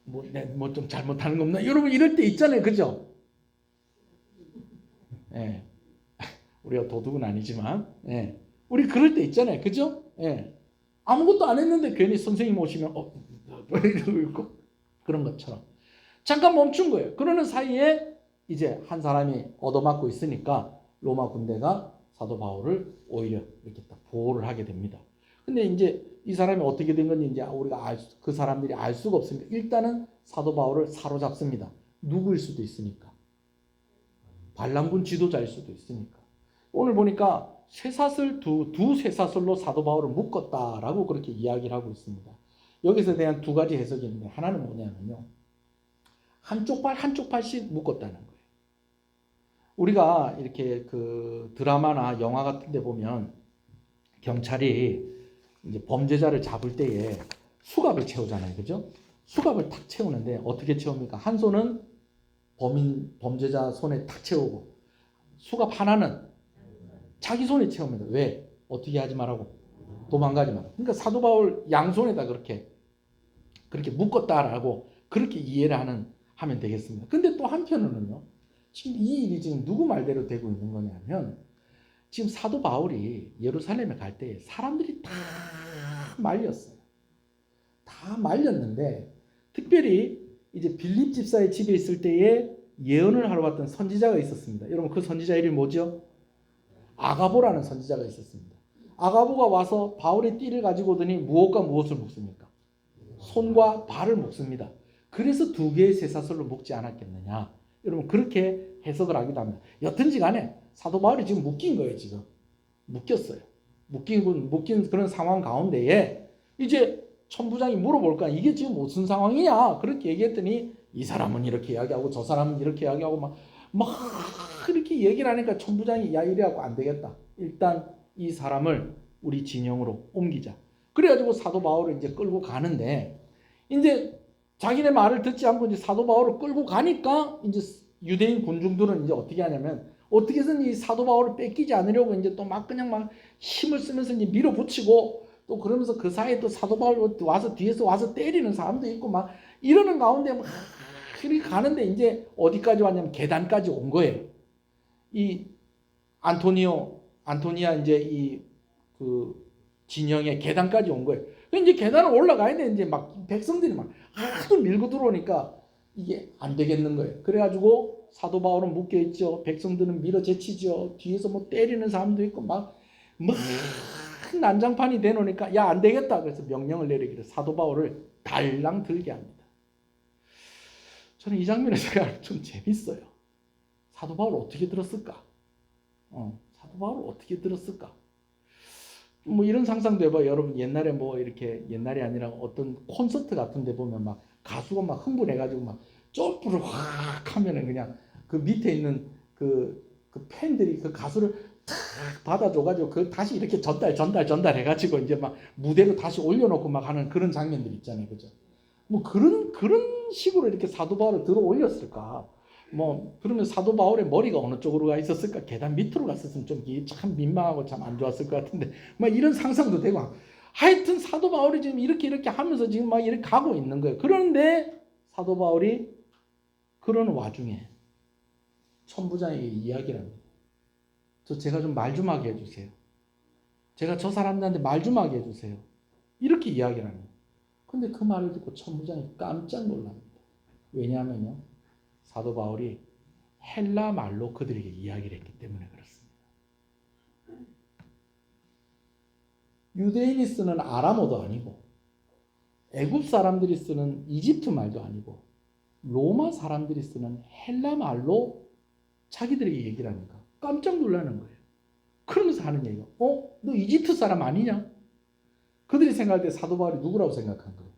뭐 좀 잘못하는 거 없나? 여러분 이럴 때 있잖아요. 그죠? 예. 우리가 도둑은 아니지만 예. 우리 그럴 때 있잖아요. 그죠? 예. 아무것도 안 했는데 괜히 선생님 오시면 이러고 있고 그런 것처럼 잠깐 멈춘 거예요. 그러는 사이에 이제 한 사람이 얻어맞고 있으니까 로마 군대가 사도 바울을 오히려 이렇게 딱 보호를 하게 됩니다. 근데 이제 이 사람이 어떻게 된 건지 이제 우리가 그 사람들이 알 수가 없으니까 일단은 사도 바울을 사로잡습니다. 누구일 수도 있으니까. 반란군 지도자일 수도 있으니까. 오늘 보니까 쇠사슬 두 쇠사슬로 사도 바울을 묶었다라고 그렇게 이야기를 하고 있습니다. 여기서 대한 두 가지 해석이 있는데 하나는 뭐냐면요. 한쪽 팔씩 묶었다는 거예요. 우리가 이렇게 그 드라마나 영화 같은 데 보면 경찰이 이제 범죄자를 잡을 때에 수갑을 채우잖아요. 그죠? 수갑을 탁 채우는데 어떻게 채웁니까? 한 손은 범죄자 손에 탁 채우고 수갑 하나는 자기 손에 채웁니다. 왜? 어떻게 하지 말라고? 도망가지 말라고. 그러니까 사도 바울 양손에다 그렇게 묶었다라고 그렇게 이해를 하면 되겠습니다. 근데 또 한편으로는요. 지금 이 일이 지금 누구 말대로 되고 있는 거냐면 지금 사도 바울이 예루살렘에 갈 때 사람들이 다 말렸어요. 다 말렸는데 특별히 이제 빌립 집사의 집에 있을 때에 예언을 하러 왔던 선지자가 있었습니다. 여러분 그 선지자 이름이 뭐죠? 아가보라는 선지자가 있었습니다. 아가보가 와서 바울의 띠를 가지고 오더니 무엇과 무엇을 묻습니까? 손과 발을 묶습니다. 그래서 두 개의 쇠사슬로 묶지 않았겠느냐. 여러분 그렇게 해석을 하기도 합니다. 여튼지 간에 사도 바울이 지금 묶인 거예요. 지금 묶였어요. 묶인 그런 상황 가운데에 이제 천부장이 물어볼까 이게 지금 무슨 상황이냐 그렇게 얘기했더니 이 사람은 이렇게 이야기하고 저 사람은 이렇게 이야기하고 막 이렇게 얘기를 하니까 천부장이 야 이래갖고 안 되겠다. 일단 이 사람을 우리 진영으로 옮기자. 그래가지고 사도 바울을 이제 끌고 가는데 이제 자기네 말을 듣지 않고 이제 사도 바울을 끌고 가니까 이제 유대인 군중들은 이제 어떻게 하냐면 어떻게든 이 사도 바울을 뺏기지 않으려고 이제 또 막 그냥 막 힘을 쓰면서 이제 밀어붙이고 또 그러면서 그 사이에 또 사도 바울 와서 뒤에서 와서 때리는 사람도 있고 막 이러는 가운데 막 이렇게 가는데 이제 어디까지 왔냐면 계단까지 온 거예요. 이 안토니아 이제 이 그 진영의 계단까지 온 거예요. 이제 계단을 올라가야 돼. 이제 막 백성들이 막 하도 밀고 들어오니까 이게 안 되겠는 거예요. 그래가지고 사도 바울은 묶여 있죠. 백성들은 밀어제치죠. 뒤에서 뭐 때리는 사람도 있고 막 난장판이 되놓으니까 야 안 되겠다. 그래서 명령을 내리기를 사도 바울을 달랑 들게 합니다. 저는 이 장면에서 좀 재밌어요. 사도 바울 어떻게 들었을까? 사도 바울 어떻게 들었을까? 뭐 이런 상상도 해봐요. 여러분 옛날에 뭐 이렇게 옛날이 아니라 어떤 콘서트 같은 데 보면 막 가수가 막 흥분해가지고 막 점프를 확 하면은 그냥 그 밑에 있는 그 팬들이 그 가수를 탁 받아줘가지고 그 다시 이렇게 전달해가지고 이제 막 무대로 다시 올려놓고 막 하는 그런 장면들 있잖아요. 그죠? 뭐 그런 식으로 이렇게 사도 바울을 들어 올렸을까? 뭐 그러면 사도 바울의 머리가 어느 쪽으로 가 있었을까? 계단 밑으로 갔었으면 좀 참 민망하고 참 안 좋았을 것 같은데 막 이런 상상도 되고 하여튼 사도 바울이 지금 이렇게 하면서 지금 막 이렇게 가고 있는 거예요. 그런데 사도 바울이 그런 와중에 천부장에게 이야기를 합니다. 제가 좀 말 좀 하게 해주세요. 제가 저 사람들한테 말 좀 하게 해주세요. 이렇게 이야기를 합니다. 근데 그 말을 듣고 천부장이 깜짝 놀랍니다. 왜냐하면요. 사도 바울이 헬라 말로 그들에게 이야기를 했기 때문에 그렇습니다. 유대인이 쓰는 아람어도 아니고 애굽 사람들이 쓰는 이집트 말도 아니고 로마 사람들이 쓰는 헬라 말로 자기들에게 얘기를 하니까 깜짝 놀라는 거예요. 그러면서 하는 얘기가 너 이집트 사람 아니냐? 그들이 생각할 때 사도 바울이 누구라고 생각한 거예요?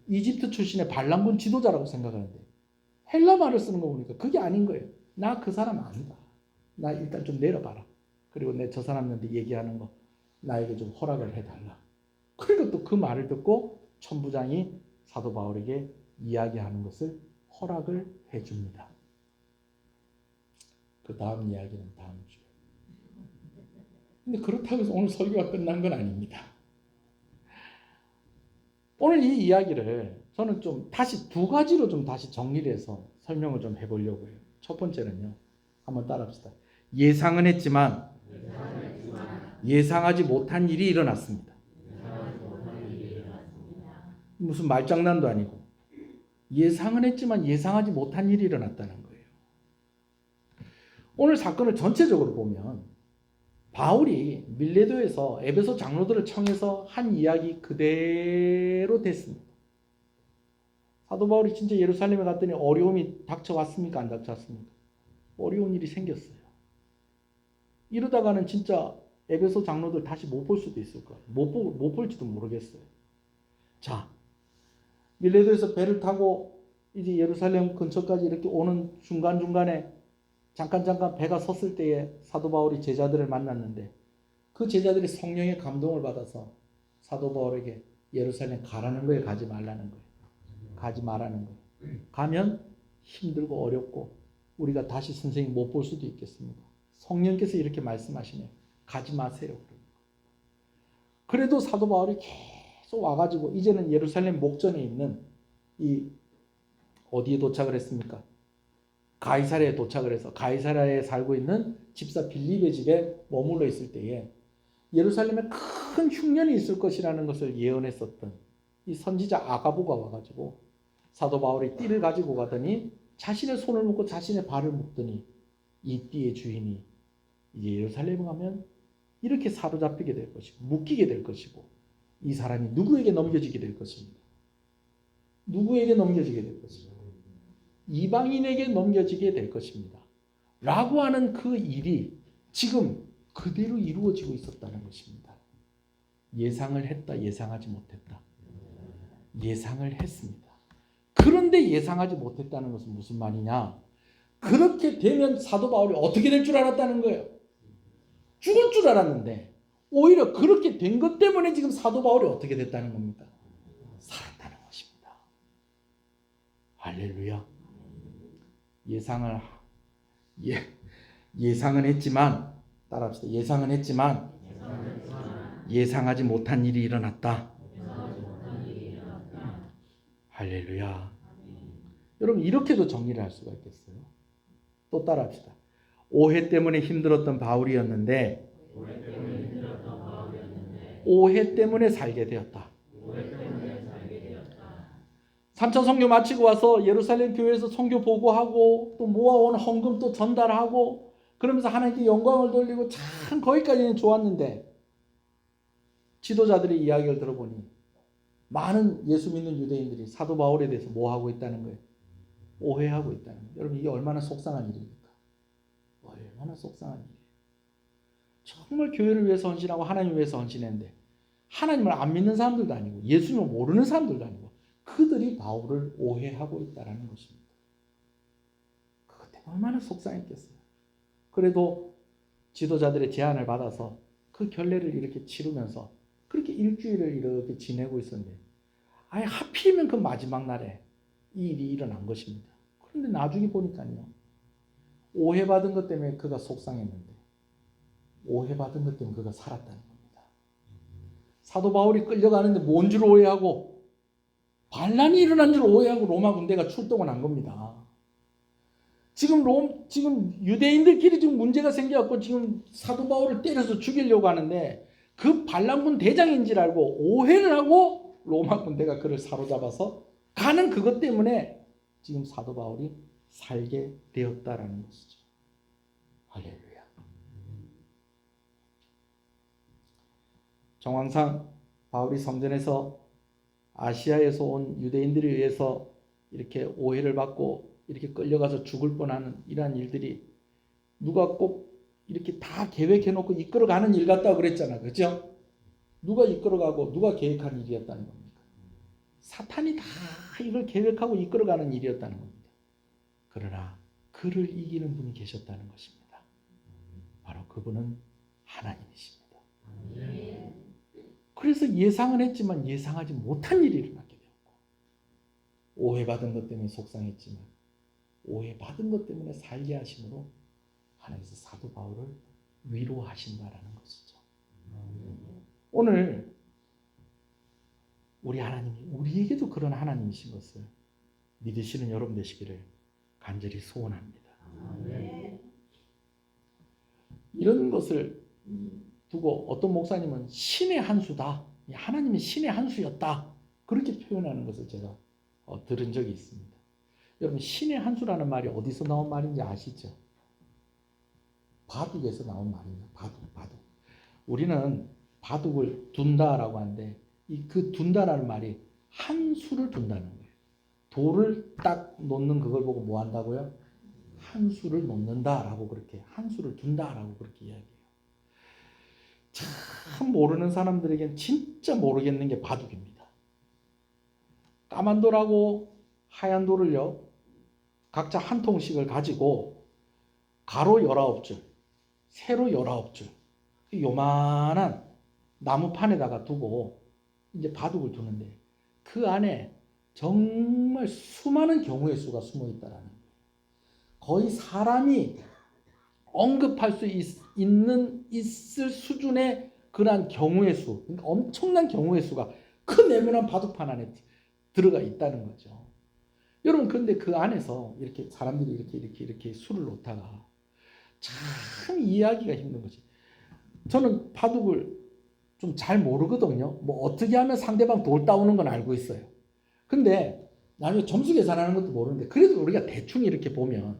이집트 출신의 반란군 지도자라고 생각하는데 헬라 말을 쓰는 거 보니까 그게 아닌 거예요. 나 그 사람 아니다. 나 일단 좀 내려봐라. 그리고 내 저 사람한테 얘기하는 거 나에게 좀 허락을 해달라. 그리고 또 그 말을 듣고 천부장이 사도 바울에게 이야기하는 것을 허락을 해줍니다. 그 다음 이야기는 다음 주에. 근데 그렇다고 해서 오늘 설교가 끝난 건 아닙니다. 오늘 이 이야기를 저는 좀 다시 두 가지로 좀 다시 정리를 해서 설명을 좀 해보려고 해요. 첫 번째는요. 한번 따라합시다. 예상은 했지만 예상하지 못한 일이 일어났습니다. 무슨 말장난도 아니고 예상은 했지만 예상하지 못한 일이 일어났다는 거예요. 오늘 사건을 전체적으로 보면 바울이 밀레도에서 에베소 장로들을 청해서 한 이야기 그대로 됐습니다. 사도 바울이 진짜 예루살렘에 갔더니 어려움이 닥쳐왔습니까? 안 닥쳐왔습니까? 어려운 일이 생겼어요. 이러다가는 진짜 에베소 장로들 다시 못 볼 수도 있을 거예요. 못 볼지도 모르겠어요. 자, 밀레도에서 배를 타고 이제 예루살렘 근처까지 이렇게 오는 중간중간에 잠깐 배가 섰을 때에 사도 바울이 제자들을 만났는데 그 제자들이 성령의 감동을 받아서 사도 바울에게 예루살렘 가라는 거예요? 가지 말라는 거예요? 가지 말라는 거예요. 가면 힘들고 어렵고 우리가 다시 선생님 못 볼 수도 있겠습니다. 성령께서 이렇게 말씀하시네요. 가지 마세요. 그래도 사도 바울이 계속 와가지고 이제는 예루살렘 목전에 있는 이 어디에 도착을 했습니까? 가이사랴에 도착을 해서 가이사랴에 살고 있는 집사 빌립의 집에 머물러 있을 때에 예루살렘에 큰 흉년이 있을 것이라는 것을 예언했었던 이 선지자 아가보가 와가지고 사도 바울이 띠를 가지고 가더니 자신의 손을 묶고 자신의 발을 묶더니 이 띠의 주인이 이제 예루살렘에 가면 이렇게 사로잡히게 될 것이고 묶이게 될 것이고 이 사람이 누구에게 넘겨지게 될 것입니다. 누구에게 넘겨지게 될 것입니다. 이방인에게 넘겨지게 될 것입니다. 라고 하는 그 일이 지금 그대로 이루어지고 있었다는 것입니다. 예상을 했다, 예상하지 못했다. 예상을 했습니다. 그런데 예상하지 못했다는 것은 무슨 말이냐? 그렇게 되면 사도 바울이 어떻게 될 줄 알았다는 거예요. 죽을 줄 알았는데 오히려 그렇게 된 것 때문에 지금 사도 바울이 어떻게 됐다는 겁니까? 살았다는 것입니다. 할렐루야. 예상은 했지만, 따라합시다. 예상은 했지만 예상하지 못한 일이 일어났다. 할렐루야. 여러분, 이렇게도 정리를 할 수가 있겠어요. 또 따라합시다. 오해 때문에 힘들었던 바울이었는데 오해 때문에 살게 되었다. 3차 선교 마치고 와서 예루살렘 교회에서 선교 보고하고 또 모아온 헌금 또 전달하고 그러면서 하나님께 영광을 돌리고 참 거기까지는 좋았는데 지도자들의 이야기를 들어보니 많은 예수 믿는 유대인들이 사도 바울에 대해서 뭐 하고 있다는 거예요? 오해하고 있다는 거예요. 여러분, 이게 얼마나 속상한 일입니까? 얼마나 속상한 일이에요. 정말 교회를 위해서 헌신하고 하나님을 위해서 헌신했는데 하나님을 안 믿는 사람들도 아니고 예수님을 모르는 사람들도 아니고 그들이 바울을 오해하고 있다는 것입니다. 그것 때문에 얼마나 속상했겠어요. 그래도 지도자들의 제안을 받아서 그 결례를 이렇게 치르면서 그렇게 일주일을 이렇게 지내고 있었는데 아예 하필이면 그 마지막 날에 이 일이 일어난 것입니다. 그런데 나중에 보니까요. 오해받은 것 때문에 그가 속상했는데 오해받은 것 때문에 그가 살았다는 겁니다. 사도 바울이 끌려가는데 뭔 줄 오해하고 반란이 일어난 줄 오해하고 로마 군대가 출동을 한 겁니다. 지금 유대인들끼리 지금 문제가 생겨갖고 지금 사도 바울을 때려서 죽이려고 하는데 그 반란군 대장인 줄 알고 오해를 하고 로마 군대가 그를 사로잡아서 가는 그것 때문에 지금 사도 바울이 살게 되었다라는 것이죠. 할렐루야. 정황상 바울이 성전에서 아시아에서 온 유대인들에 의해서 이렇게 오해를 받고 이렇게 끌려가서 죽을 뻔하는 이러한 일들이 누가 꼭 이렇게 다 계획해놓고 이끌어가는 일 같다고 그랬잖아. 그렇죠? 누가 이끌어가고 누가 계획한 일이었다는 겁니까? 사탄이 다 이걸 계획하고 이끌어가는 일이었다는 겁니다. 그러나 그를 이기는 분이 계셨다는 것입니다. 바로 그분은 하나님이십니다. 그래서 예상은 했지만 예상하지 못한 일이 일어나게 되었고 오해받은 것 때문에 속상했지만 오해받은 것 때문에 살게 하심으로 하나님께서 사도 바울을 위로하신다라는 것이죠. 오늘 우리 하나님이 우리에게도 그런 하나님이신 것을 믿으시는 여러분 되시기를 간절히 소원합니다. 이런 것을 두고 어떤 목사님은 신의 한 수다. 하나님이 신의 한 수였다. 그렇게 표현하는 것을 제가 들은 적이 있습니다. 여러분, 신의 한 수라는 말이 어디서 나온 말인지 아시죠? 바둑에서 나온 말입니다. 바둑. 우리는 바둑을 둔다라고 하는데 그 둔다라는 말이 한 수를 둔다는 거예요. 돌을 딱 놓는 그걸 보고 뭐 한다고요? 한 수를 놓는다라고 그렇게 한 수를 둔다라고 그렇게 이야기해요. 참 모르는 사람들에겐 진짜 모르겠는 게 바둑입니다. 까만 돌하고 하얀 돌을요. 각자 한 통씩을 가지고 가로 19줄, 세로 19줄 요만한 나무판에다가 두고 이제 바둑을 두는데 그 안에 정말 수많은 경우의 수가 숨어 있다라는 거예요. 거의 사람이 언급할 수 있을 수준의 그러한 경우의 수, 그러니까 엄청난 경우의 수가 그 네모난 바둑판 안에 들어가 있다는 거죠. 여러분, 그런데 그 안에서 이렇게 사람들이 이렇게 수를 놓다가 참 이해하기가 힘든 거지. 저는 바둑을 좀 잘 모르거든요. 뭐 어떻게 하면 상대방 돌 따오는 건 알고 있어요. 근데 나중에 점수 계산하는 것도 모르는데 그래도 우리가 대충 이렇게 보면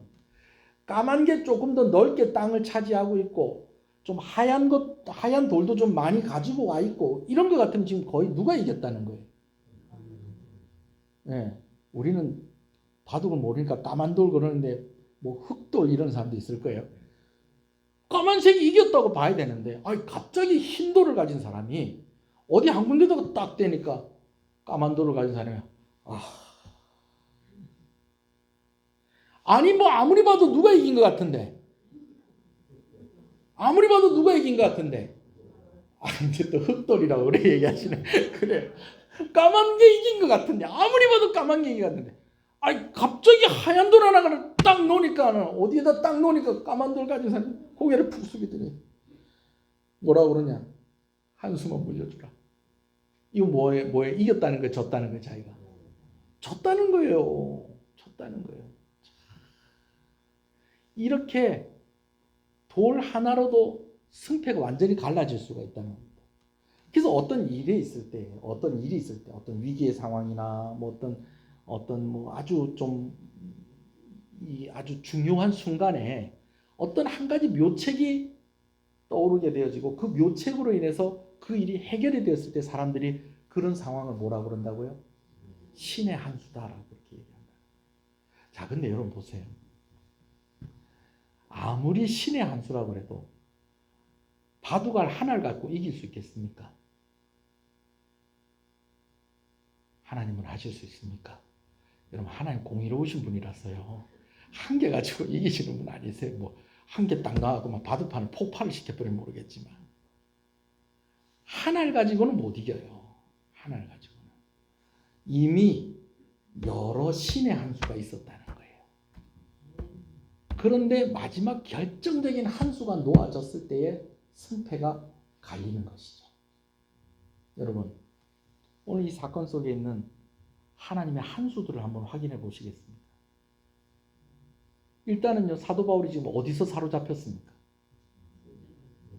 까만 게 조금 더 넓게 땅을 차지하고 있고 좀 하얀 돌도 좀 많이 가지고 와 있고 이런 것 같으면 지금 거의 누가 이겼다는 거예요. 예, 우리는 바둑을 모르니까 까만돌 그러는데 뭐 흑돌 이런 사람도 있을 거예요. 까만색이 이겼다고 봐야 되는데 갑자기 흰돌을 가진 사람이 어디 한 군데다가 딱 대니까 까만돌을 가진 사람이 아니 뭐 아무리 봐도 누가 이긴 것 같은데 이제 또 흑돌이라고 그래 얘기하시네. 그래 까만 게 이긴 것 같은데 아무리 봐도 까만 게 이긴 것 같은데 갑자기 하얀 돌 하나를 딱 놓으니까 어디에다 딱 놓으니까 까만 돌 가진 사람이 고개를 푹 숙이더니 뭐라고 그러냐, 한숨만 물려주라. 이거 뭐에 이겼다는 거예요, 졌다는 거예요? 자기가 졌다는 거예요. 이렇게 돌 하나로도 승패가 완전히 갈라질 수가 있다는 겁니다. 그래서 어떤 일이 있을 때, 어떤 위기의 상황이나 뭐 어떤 뭐 아주 아주 중요한 순간에 어떤 한 가지 묘책이 떠오르게 되어지고 그 묘책으로 인해서 그 일이 해결이 되었을 때 사람들이 그런 상황을 뭐라고 그런다고요? 신의 한 수다라고 그렇게 얘기합니다. 자, 근데 여러분 보세요. 아무리 신의 한 수라고 해도 바둑알 하나를 갖고 이길 수 있겠습니까? 하나님은 하실 수 있습니까? 여러분 하나님 공의로우신 분이라서요. 한 개 가지고 이기시는 분 아니세요. 뭐 한 개 딱 나가고 막 바둑판을 폭발을 시켜버리면 모르겠지만 하나를 가지고는 못 이겨요. 하나를 가지고는. 이미 여러 신의 한 수가 있었다는 거예요. 그런데 마지막 결정적인 한 수가 놓아졌을 때에 승패가 갈리는 것이죠. 여러분 오늘 이 사건 속에 있는 하나님의 한 수들을 한번 확인해 보시겠습니다. 일단은요, 사도 바울이 지금 어디서 사로잡혔습니까?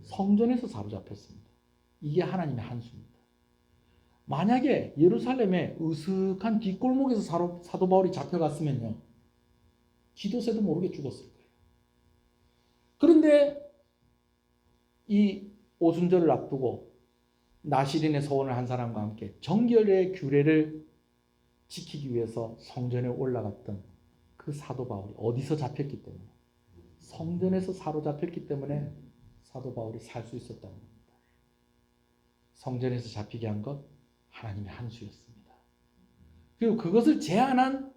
성전에서 사로잡혔습니다. 이게 하나님의 한 수입니다. 만약에 예루살렘의 으슥한 뒷골목에서 사도 바울이 잡혀갔으면요, 지도새도 모르게 죽었을 거예요. 그런데 이 오순절을 앞두고 나시린의 서원을 한 사람과 함께 정결의 규례를 지키기 위해서 성전에 올라갔던 그 사도 바울이 어디서 잡혔기 때문에, 성전에서 사로잡혔기 때문에 사도 바울이 살 수 있었다는 겁니다. 성전에서 잡히게 한 것 하나님의 한 수였습니다. 그리고 그것을 제안한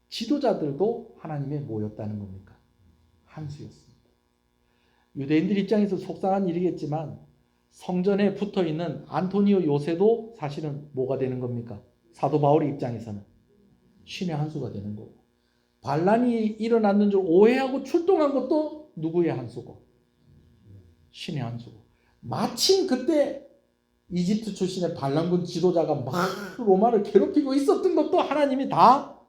지도자들도 하나님의 뭐였다는 겁니까? 한 수였습니다. 유대인들 입장에서 속상한 일이겠지만 성전에 붙어있는 안토니오 요새도 사실은 뭐가 되는 겁니까? 사도 바울의 입장에서는 신의 한 수가 되는 거고, 반란이 일어났는 줄 오해하고 출동한 것도 누구의 한 수고? 신의 한 수고. 마침 그때 이집트 출신의 반란군 지도자가 막 로마를 괴롭히고 있었던 것도 하나님이 다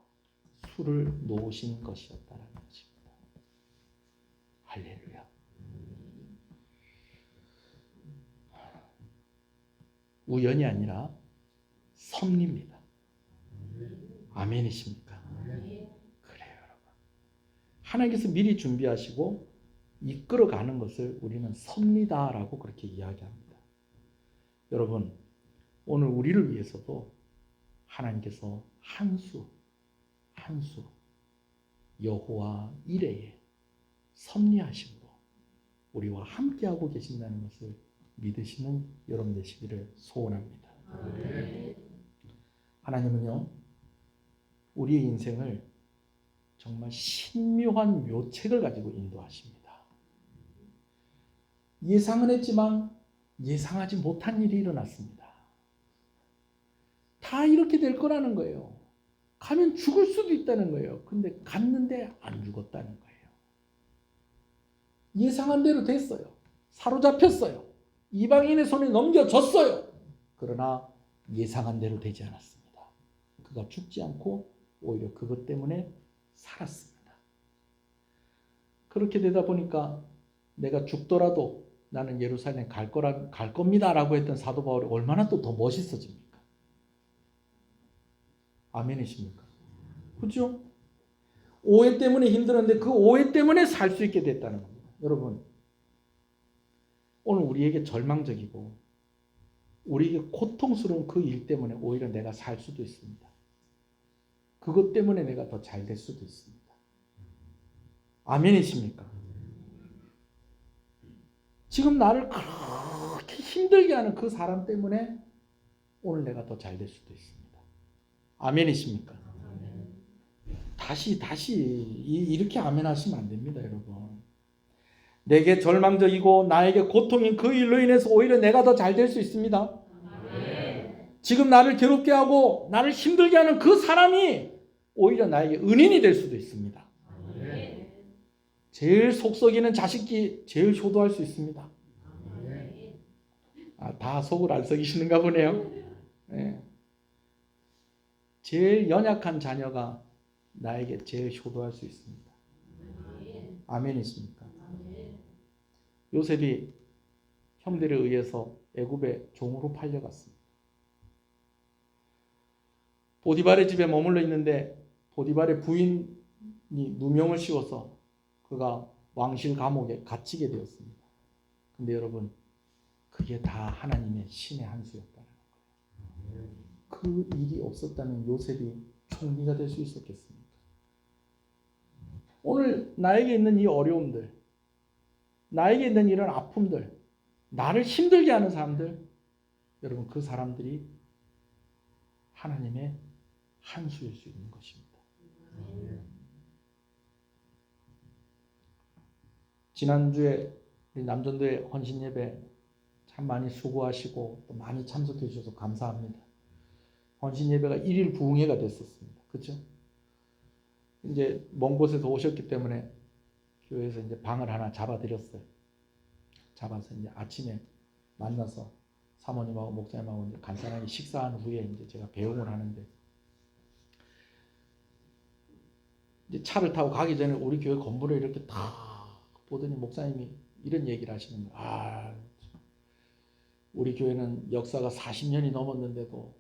수를 놓으신 것이었다는 것입니다. 할렐루야. 우연이 아니라 섭리입니다. 아멘이십니까? 그래요, 여러분. 하나님께서 미리 준비하시고 이끌어가는 것을 우리는 섭리다라고 그렇게 이야기합니다. 여러분, 오늘 우리를 위해서도 하나님께서 한 수 여호와 이레의 섭리하심으로 우리와 함께하고 계신다는 것을 믿으시는 여러분 되시기를 소원합니다. 하나님은요, 우리의 인생을 정말 신묘한 묘책을 가지고 인도하십니다. 예상은 했지만 예상하지 못한 일이 일어났습니다. 다 이렇게 될 거라는 거예요. 가면 죽을 수도 있다는 거예요. 근데 갔는데 안 죽었다는 거예요. 예상한 대로 됐어요. 사로잡혔어요. 이방인의 손에 넘겨졌어요. 그러나 예상한 대로 되지 않았습니다. 그가 죽지 않고 오히려 그것 때문에 살았습니다. 그렇게 되다 보니까 내가 죽더라도 나는 예루살렘 갈 겁니다 라고 했던 사도 바울이 얼마나 또 더 멋있어집니까? 아멘이십니까? 그렇죠? 오해 때문에 힘들었는데 그 오해 때문에 살 수 있게 됐다는 겁니다. 여러분, 오늘 우리에게 절망적이고 우리에게 고통스러운 그 일 때문에 오히려 내가 살 수도 있습니다. 그것 때문에 내가 더 잘 될 수도 있습니다. 아멘이십니까? 지금 나를 그렇게 힘들게 하는 그 사람 때문에 오늘 내가 더 잘 될 수도 있습니다. 아멘이십니까? 다시 이렇게 아멘하시면 안 됩니다, 여러분. 내게 절망적이고 나에게 고통인 그 일로 인해서 오히려 내가 더 잘 될 수 있습니다. 지금 나를 괴롭게 하고 나를 힘들게 하는 그 사람이 오히려 나에게 은인이 될 수도 있습니다. 제일 속썩이는 자식이 제일 효도할 수 있습니다. 다 속을 안 썩이시는가 보네요. 네. 제일 연약한 자녀가 나에게 제일 효도할 수 있습니다. 아멘이십니까? 요셉이 형들에 의해서 애굽의 종으로 팔려갔습니다. 보디발의 집에 머물러 있는데 보디발의 부인이 누명을 씌워서 그가 왕실 감옥에 갇히게 되었습니다. 근데 여러분, 그게 다 하나님의 신의 한 수였다는 거예요. 그 일이 없었다면 요셉이 총리가 될 수 있었겠습니까? 오늘 나에게 있는 이 어려움들, 나에게 있는 이런 아픔들, 나를 힘들게 하는 사람들, 여러분 그 사람들이 하나님의 한 수일 수 있는 것입니다. 지난주에 우리 남전도의 헌신 예배 참 많이 수고하시고 또 많이 참석해 주셔서 감사합니다. 헌신 예배가 1일 부흥회가 됐었습니다. 그렇죠? 이제 먼 곳에서 오셨기 때문에 교회에서 이제 방을 하나 잡아드렸어요. 잡아서 이제 아침에 만나서 사모님하고 목사님하고 이제 간단하게 식사한 후에 이제 제가 배웅을 하는데, 이제 차를 타고 가기 전에 우리 교회 건물을 이렇게 다 보더니 목사님이 이런 얘기를 하시는 거예요. 우리 교회는 역사가 40년이 넘었는데도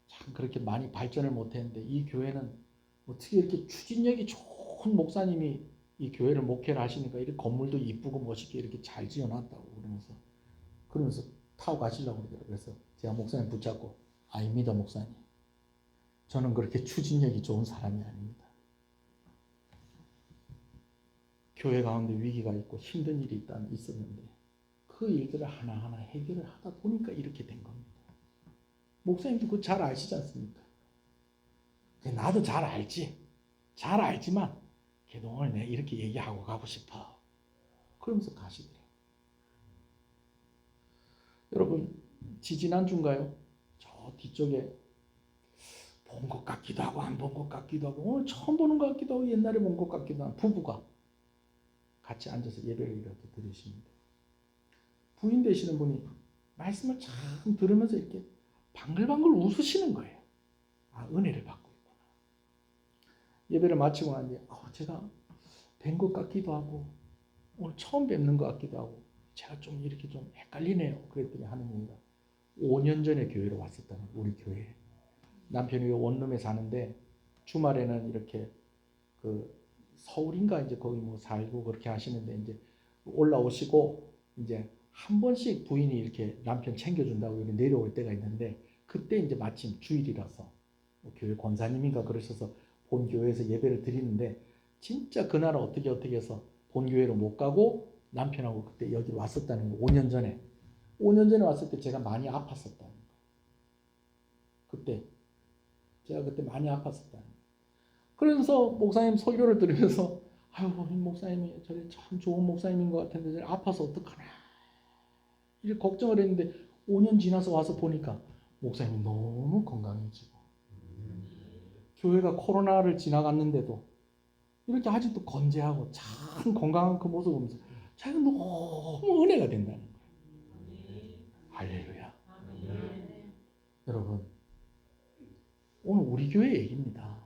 참 그렇게 많이 발전을 못했는데 이 교회는 어떻게 이렇게 추진력이 좋은 목사님이 이 교회를 목회를 하시니까 이렇게 건물도 이쁘고 멋있게 이렇게 잘 지어놨다고 그러면서 타고 가시려고 그러더라고요. 그래서 제가 목사님 붙잡고, 아닙니다 목사님, 저는 그렇게 추진력이 좋은 사람이 아닙니다. 교회 가운데 위기가 있고 힘든 일이 있었는데 그 일들을 하나하나 해결을 하다 보니까 이렇게 된 겁니다. 목사님도 그거 잘 아시지 않습니까? 나도 잘 알지. 잘 알지만 걔도 오늘 내가 이렇게 얘기하고 가고 싶어. 그러면서 가시더래요. 여러분, 지지난주인가요? 저 뒤쪽에 본 것 같기도 하고 안 본 것 같기도 하고 오늘 처음 보는 것 같기도 하고 옛날에 본 것 같기도 한 부부가 같이 앉아서 예배를 이렇게 들으시는데, 부인 되시는 분이 말씀을 참 들으면서 이렇게 방글방글 웃으시는 거예요. 은혜를 받고 있구나. 예배를 마치고 난 뒤에 제가 뵌 것 같기도 하고 오늘 처음 뵙는 것 같기도 하고 제가 좀 이렇게 좀 헷갈리네요. 그랬더니 하는 얘기가 5년 전에 교회로 왔었다는 거예요. 우리 교회에. 남편이 원룸에 사는데 주말에는 이렇게 그 서울인가 이제 거기 뭐 살고 그렇게 하시는데 이제 올라오시고 이제 한 번씩 부인이 이렇게 남편 챙겨준다고 여기 내려올 때가 있는데, 그때 이제 마침 주일이라서 교회 권사님인가 그러셔서 본 교회에서 예배를 드리는데, 진짜 그날은 어떻게 해서 본 교회로 못 가고 남편하고 그때 여기 왔었다는 거. 5년 전에 왔을 때 제가 많이 아팠었다는 거. 제가 그때 많이 아팠었다는 거. 그래서 목사님 설교를 들으면서 이 목사님이 저래 참 좋은 목사님인 것 같은데 아파서 어떡하나 이렇게 걱정을 했는데 5년 지나서 와서 보니까 목사님이 너무 건강해지고 교회가 코로나를 지나갔는데도 이렇게 아직도 건재하고 참 건강한 그 모습을 보면서 자기가 너무 은혜가 된다는 거예요. 할렐루야. 여러분, 오늘 우리 교회 얘기입니다.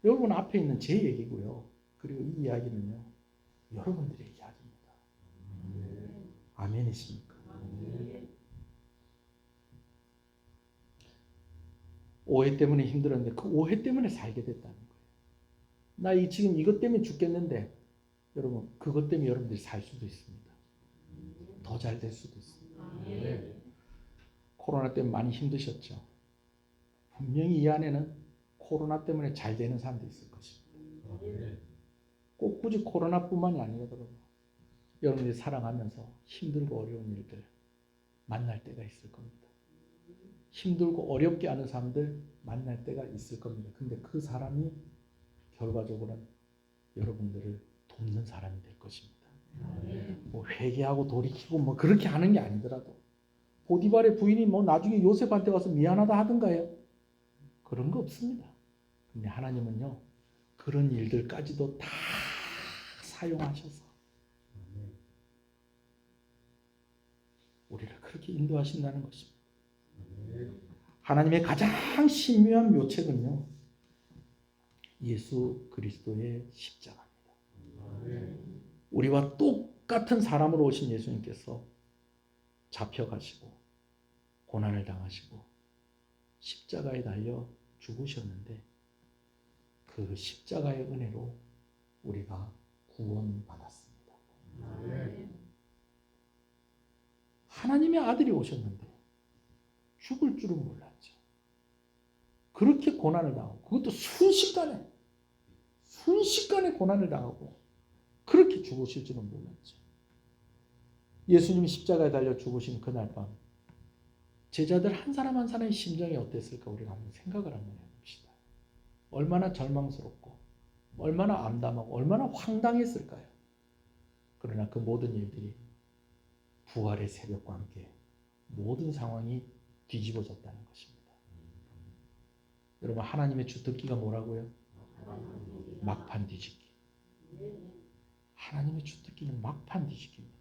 여러분 앞에 있는 제 얘기고요. 그리고 이 이야기는요, 여러분들의 이야기입니다. 아멘이십니까? 오해 때문에 힘들었는데 그 오해 때문에 살게 됐다는 거예요. 나 지금 이것 때문에 죽겠는데 여러분 그것 때문에 여러분들이 살 수도 있습니다. 더 잘 될 수도 있습니다. 코로나 때문에 많이 힘드셨죠. 분명히 이 안에는 코로나 때문에 잘 되는 사람도 있을 것입니다. 꼭 굳이 코로나뿐만이 아니더라도 여러분들이 살아가면서 힘들고 어려운 일들 만날 때가 있을 겁니다. 힘들고 어렵게 하는 사람들 만날 때가 있을 겁니다. 근데 그 사람이 결과적으로는 여러분들을 돕는 사람이 될 것입니다. 뭐 회개하고 돌이키고 뭐 그렇게 하는 게 아니더라도 보디발의 부인이 뭐 나중에 요셉한테 와서 미안하다 하던가요? 그런 거 없습니다. 근데 하나님은요 그런 일들까지도 다 사용하셔서 우리를 그렇게 인도하신다는 것입니다. 하나님의 가장 신묘한 묘책은요 예수 그리스도의 십자가입니다. 우리와 똑같은 사람으로 오신 예수님께서 잡혀가시고 고난을 당하시고 십자가에 달려 죽으셨는데 그 십자가의 은혜로 우리가 구원받았습니다. 하나님의 아들이 오셨는데 죽을 줄은 몰랐죠. 그렇게 고난을 당하고 그것도 순식간에 고난을 당하고 그렇게 죽으실 줄은 몰랐죠. 예수님이 십자가에 달려 죽으신 그날 밤 제자들 한 사람 한 사람의 심정이 어땠을까 우리가 한번 생각을 한번 해봅시다. 얼마나 절망스럽고 얼마나 암담하고 얼마나 황당했을까요? 그러나 그 모든 일들이 부활의 새벽과 함께 모든 상황이 뒤집어졌다는 것입니다. 여러분 하나님의 주특기가 뭐라고요? 막판 뒤집기. 하나님의 주특기는 막판 뒤집기입니다.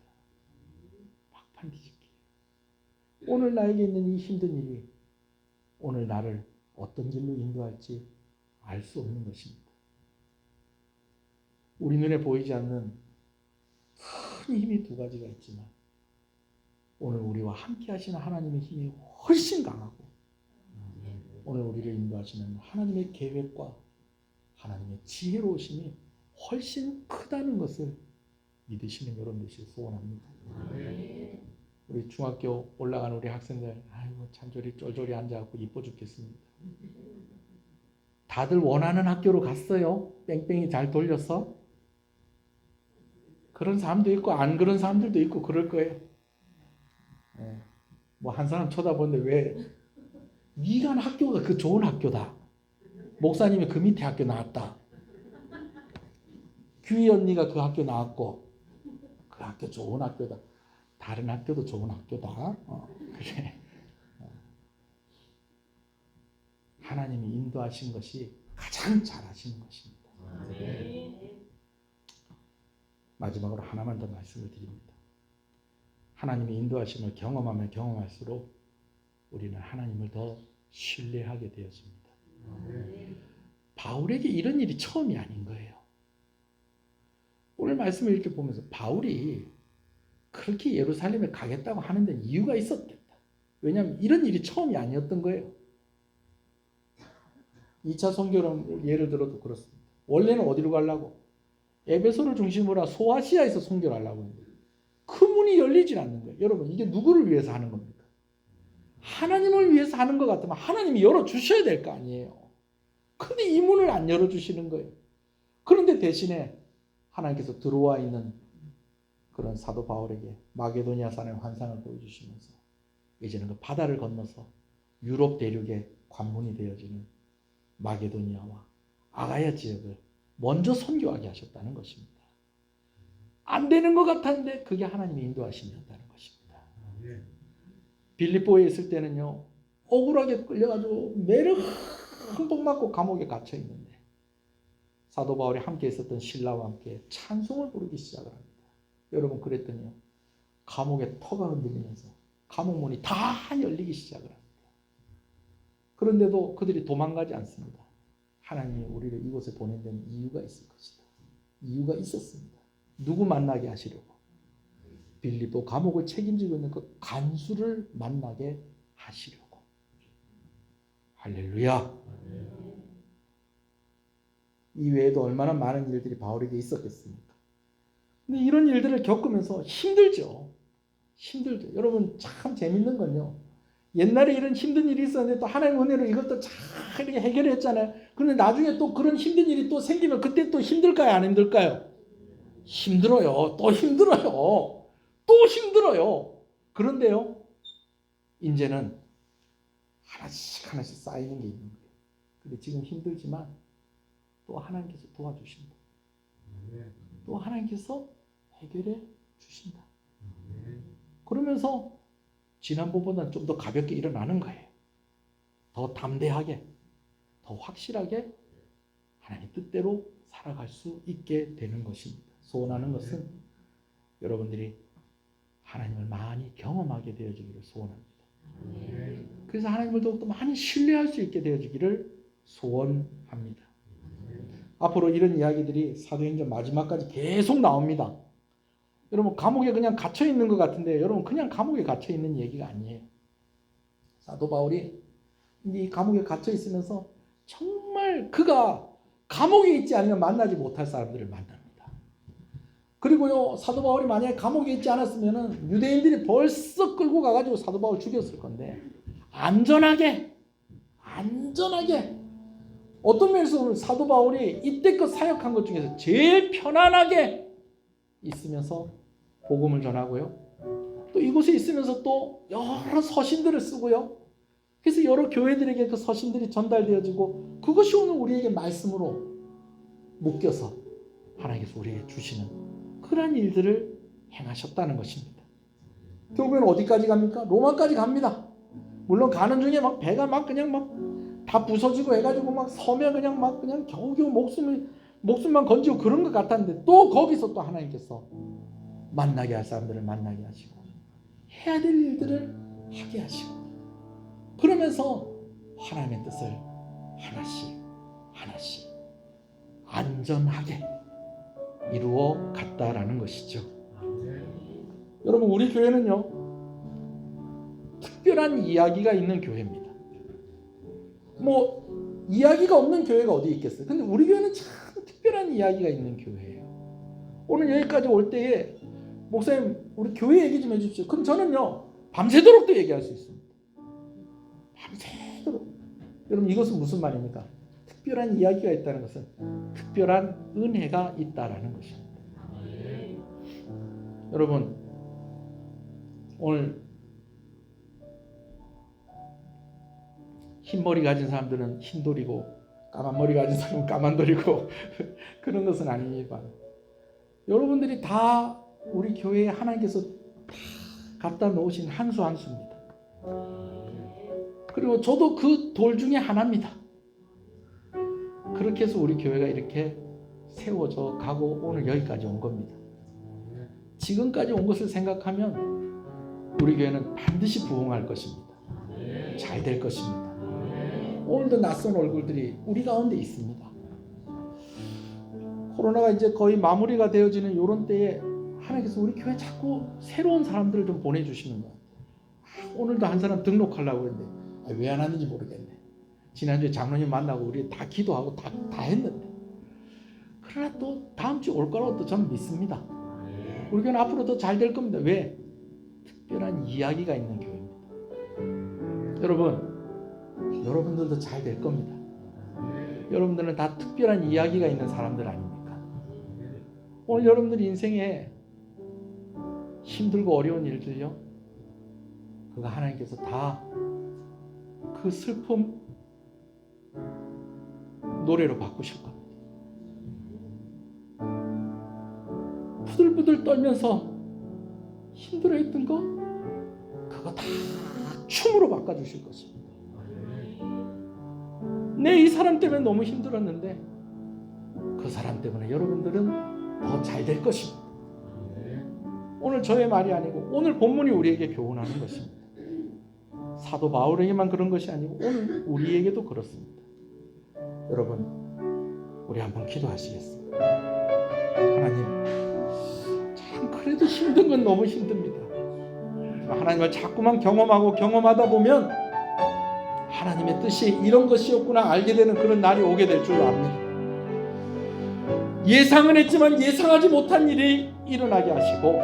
막판 뒤집기. 오늘 나에게 있는 이 힘든 일이 오늘 나를 어떤 길로 인도할지 알 수 없는 것입니다. 우리 눈에 보이지 않는 큰 힘이 두 가지가 있지만 오늘 우리와 함께 하시는 하나님의 힘이 훨씬 강하고 오늘 우리를 인도하시는 하나님의 계획과 하나님의 지혜로우심이 훨씬 크다는 것을 믿으시는 여러분 되시길 소원합니다. 우리 중학교 올라가는 우리 학생들 아이고 참 저리 쫄쫄이 앉아갖고 이뻐 죽겠습니다. 다들 원하는 학교로 갔어요. 뺑뺑이 잘 돌려서. 그런 사람도 있고 안 그런 사람들도 있고 그럴 거예요. 뭐 한 사람 쳐다보는데 왜 네가 간 학교가 그 좋은 학교다. 목사님이 그 밑에 학교 나왔다. 규희 언니가 그 학교 나왔고 그 학교 좋은 학교다. 다른 학교도 좋은 학교다. 그래. 하나님이 인도하신 것이 가장 잘하시는 것입니다. 마지막으로 하나만 더 말씀을 드립니다. 하나님의 인도하심을 경험하면 경험할수록 우리는 하나님을 더 신뢰하게 되었습니다. 바울에게 이런 일이 처음이 아닌 거예요. 오늘 말씀을 이렇게 보면서 바울이 그렇게 예루살렘에 가겠다고 하는 데는 이유가 있었겠다. 왜냐하면 이런 일이 처음이 아니었던 거예요. 2차 선교는 예를 들어도 그렇습니다. 원래는 어디로 가려고? 에베소를 중심으로 소아시아에서 선교를 하려고 했는데 그 문이 열리질 않는 거예요. 여러분 이게 누구를 위해서 하는 겁니까? 하나님을 위해서 하는 것 같으면 하나님이 열어주셔야 될 거 아니에요. 근데 이 문을 안 열어주시는 거예요. 그런데 대신에 하나님께서 들어와 있는 그런 사도 바울에게 마게도니아 산의 환상을 보여주시면서 이제는 그 바다를 건너서 유럽 대륙의 관문이 되어지는 마게도니아와 아가야 지역을 먼저 선교하게 하셨다는 것입니다. 안 되는 것 같았는데 그게 하나님의 인도하심이었다는 것입니다. 빌립보에 있을 때는요 억울하게 끌려가지고 매를 흠뻑 맞고 감옥에 갇혀 있는데 사도 바울이 함께 있었던 신라와 함께 찬송을 부르기 시작을 합니다. 여러분 그랬더니요 감옥의 터가 흔들리면서 감옥 문이 다 열리기 시작을 합니다. 그런데도 그들이 도망가지 않습니다. 하나님이 우리를 이곳에 보낸 데는 이유가 있을 것이다. 이유가 있었습니다. 누구 만나게 하시려고? 빌립보 감옥을 책임지고 있는 그 간수를 만나게 하시려고. 할렐루야. 이 외에도 얼마나 많은 일들이 바울에게 있었겠습니까? 근데 이런 일들을 겪으면서 힘들죠. 힘들죠. 여러분 참 재밌는 건요. 옛날에 이런 힘든 일이 있었는데 또 하나님 은혜로 이것도 잘 이렇게 해결했잖아요. 그런데 나중에 또 그런 힘든 일이 또 생기면 그때 또 힘들까요? 안 힘들까요? 힘들어요. 또 힘들어요. 또 힘들어요. 그런데요, 이제는 하나씩 하나씩 쌓이는 게 있는 거예요. 근데 지금 힘들지만 또 하나님께서 도와주신다. 또 하나님께서 해결해 주신다. 그러면서 지난번보다는 좀 더 가볍게 일어나는 거예요. 더 담대하게, 더 확실하게 하나님 뜻대로 살아갈 수 있게 되는 것입니다. 소원하는 것은 여러분들이 하나님을 많이 경험하게 되어지기를 소원합니다. 그래서 하나님을 더욱더 많이 신뢰할 수 있게 되어지기를 소원합니다. 앞으로 이런 이야기들이 사도행전 마지막까지 계속 나옵니다. 여러분, 감옥에 그냥 갇혀 있는 것 같은데 여러분, 그냥 감옥에 갇혀 있는 얘기가 아니에요. 사도 바울이 이 감옥에 갇혀 있으면서 정말 그가 감옥에 있지 않으면 만나지 못할 사람들을 만납니다. 그리고요, 사도 바울이 만약에 감옥에 있지 않았으면은 유대인들이 벌써 끌고 가가지고 사도 바울 죽였을 건데 안전하게 어떤 면에서 사도 바울이 이때껏 사역한 것 중에서 제일 편안하게 있으면서 복음을 전하고요, 또 이곳에 있으면서 또 여러 서신들을 쓰고요, 그래서 여러 교회들에게 그 서신들이 전달되어지고 그것이 오늘 우리에게 말씀으로 묶여서 하나님께서 우리에게 주시는 그러한 일들을 행하셨다는 것입니다. 결국에는 어디까지 갑니까? 로마까지 갑니다. 물론 가는 중에 막 배가 막 그냥 막 다 부서지고 해가지고 막 섬에 그냥 막 그냥 겨우겨우 목숨만 건지고 그런 것 같았는데 또 거기서 또 하나님께서 만나게 할 사람들을 만나게 하시고 해야 될 일들을 하게 하시고 그러면서 하나님의 뜻을 하나씩 안전하게 이루어 갔다라는 것이죠. 여러분, 우리 교회는요, 특별한 이야기가 있는 교회입니다. 뭐 이야기가 없는 교회가 어디 있겠어요? 근데 우리 교회는 참 특별한 이야기가 있는 교회예요. 오늘 여기까지 올 때에 목사님 우리 교회 얘기 좀 해주십시오. 그럼 저는요 밤새도록도 얘기할 수 있습니다. 밤새도록. 여러분, 이것은 무슨 말입니까? 특별한 이야기가 있다는 것은 특별한 은혜가 있다라는 것입니다. 여러분, 오늘 흰머리 가진 사람들은 흰돌이고 까만 머리 가진 사람은 까만돌이고 그런 것은 아닙니다. 여러분들이 다 우리 교회에 하나님께서 갖다 놓으신 한 수 한 수입니다. 그리고 저도 그 돌 중에 하나입니다. 그렇게 해서 우리 교회가 이렇게 세워져 가고 오늘 여기까지 온 겁니다. 지금까지 온 것을 생각하면 우리 교회는 반드시 부흥할 것입니다. 잘 될 것입니다. 오늘도 낯선 얼굴들이 우리 가운데 있습니다. 코로나가 이제 거의 마무리가 되어지는 이런 때에 하나님께서 우리 교회 자꾸 새로운 사람들을 좀 보내주시는 거예요. 오늘도 한 사람 등록하려고 했는데 왜 안 하는지 모르겠네. 지난주에 장로님 만나고 우리 다 기도하고 다 했는데, 그러나 또 다음 주 올 거라고 또 저는 믿습니다. 우리 교회는 앞으로 더 잘 될 겁니다. 왜? 특별한 이야기가 있는 교회입니다. 여러분들도 잘 될 겁니다. 여러분들은 다 특별한 이야기가 있는 사람들 아닙니까? 오늘 여러분들 인생에 힘들고 어려운 일들요, 그거 하나님께서 다 그 슬픔 노래로 바꾸실 겁니다. 부들부들 떨면서 힘들어했던 거 그거 다 춤으로 바꿔주실 것입니다. 내 이 사람 때문에 너무 힘들었는데 그 사람 때문에 여러분들은 더 잘 될 것입니다. 오늘 저의 말이 아니고 오늘 본문이 우리에게 교훈하는 것입니다. 사도 바울에게만 그런 것이 아니고 오늘 우리에게도 그렇습니다. 여러분, 우리 한번 기도하시겠습니다. 하나님, 참 그래도 힘든 건 너무 힘듭니다. 하나님을 자꾸만 경험하다 보면 하나님의 뜻이 이런 것이었구나 알게 되는 그런 날이 오게 될 줄 압니다. 예상은 했지만 예상하지 못한 일이 일어나게 하시고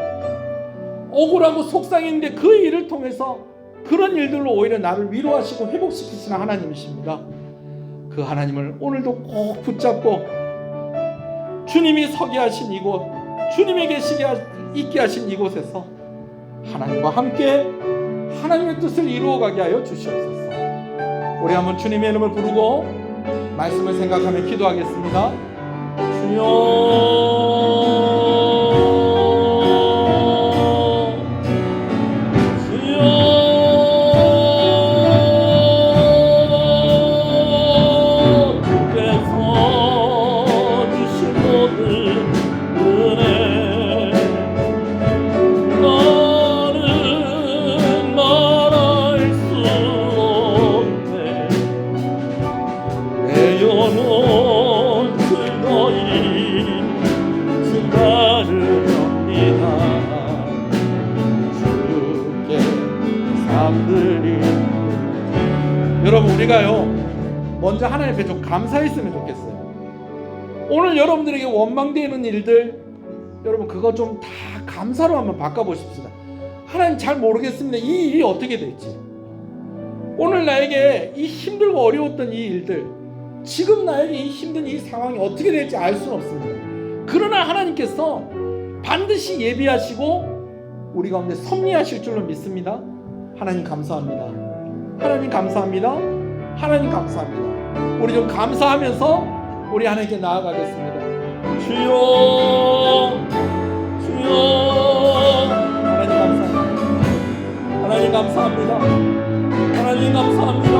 억울하고 속상했는데 그 일을 통해서 그런 일들로 오히려 나를 위로하시고 회복시키시는 하나님이십니다. 그 하나님을 오늘도 꼭 붙잡고 주님이 서게 하신 이곳, 주님이 있게 하신 이곳에서 하나님과 함께 하나님의 뜻을 이루어가게 하여 주시옵소서. 우리 한번 주님의 이름을 부르고 말씀을 생각하며 기도하겠습니다. 여러분, 우리가요 먼저 하나님 앞에 좀 감사했으면 좋겠어요. 오늘 여러분들에게 원망되는 일들, 여러분 그거 좀 다 감사로 한번 바꿔보십시다. 하나님 잘 모르겠습니다. 이 일이 어떻게 될지, 오늘 나에게 이 힘들고 어려웠던 이 일들, 지금 나에게 이 힘든 이 상황이 어떻게 될지 알 수는 없습니다. 그러나 하나님께서 반드시 예비하시고 우리 가운데 섭리하실 줄로 믿습니다. 하나님 감사합니다. 하나님 감사합니다. 하나님 감사합니다. 우리 좀 감사하면서 우리 하나님께 나아가겠습니다. 주여, 주여, 하나님 감사합니다. 하나님 감사합니다. 하나님 감사합니다.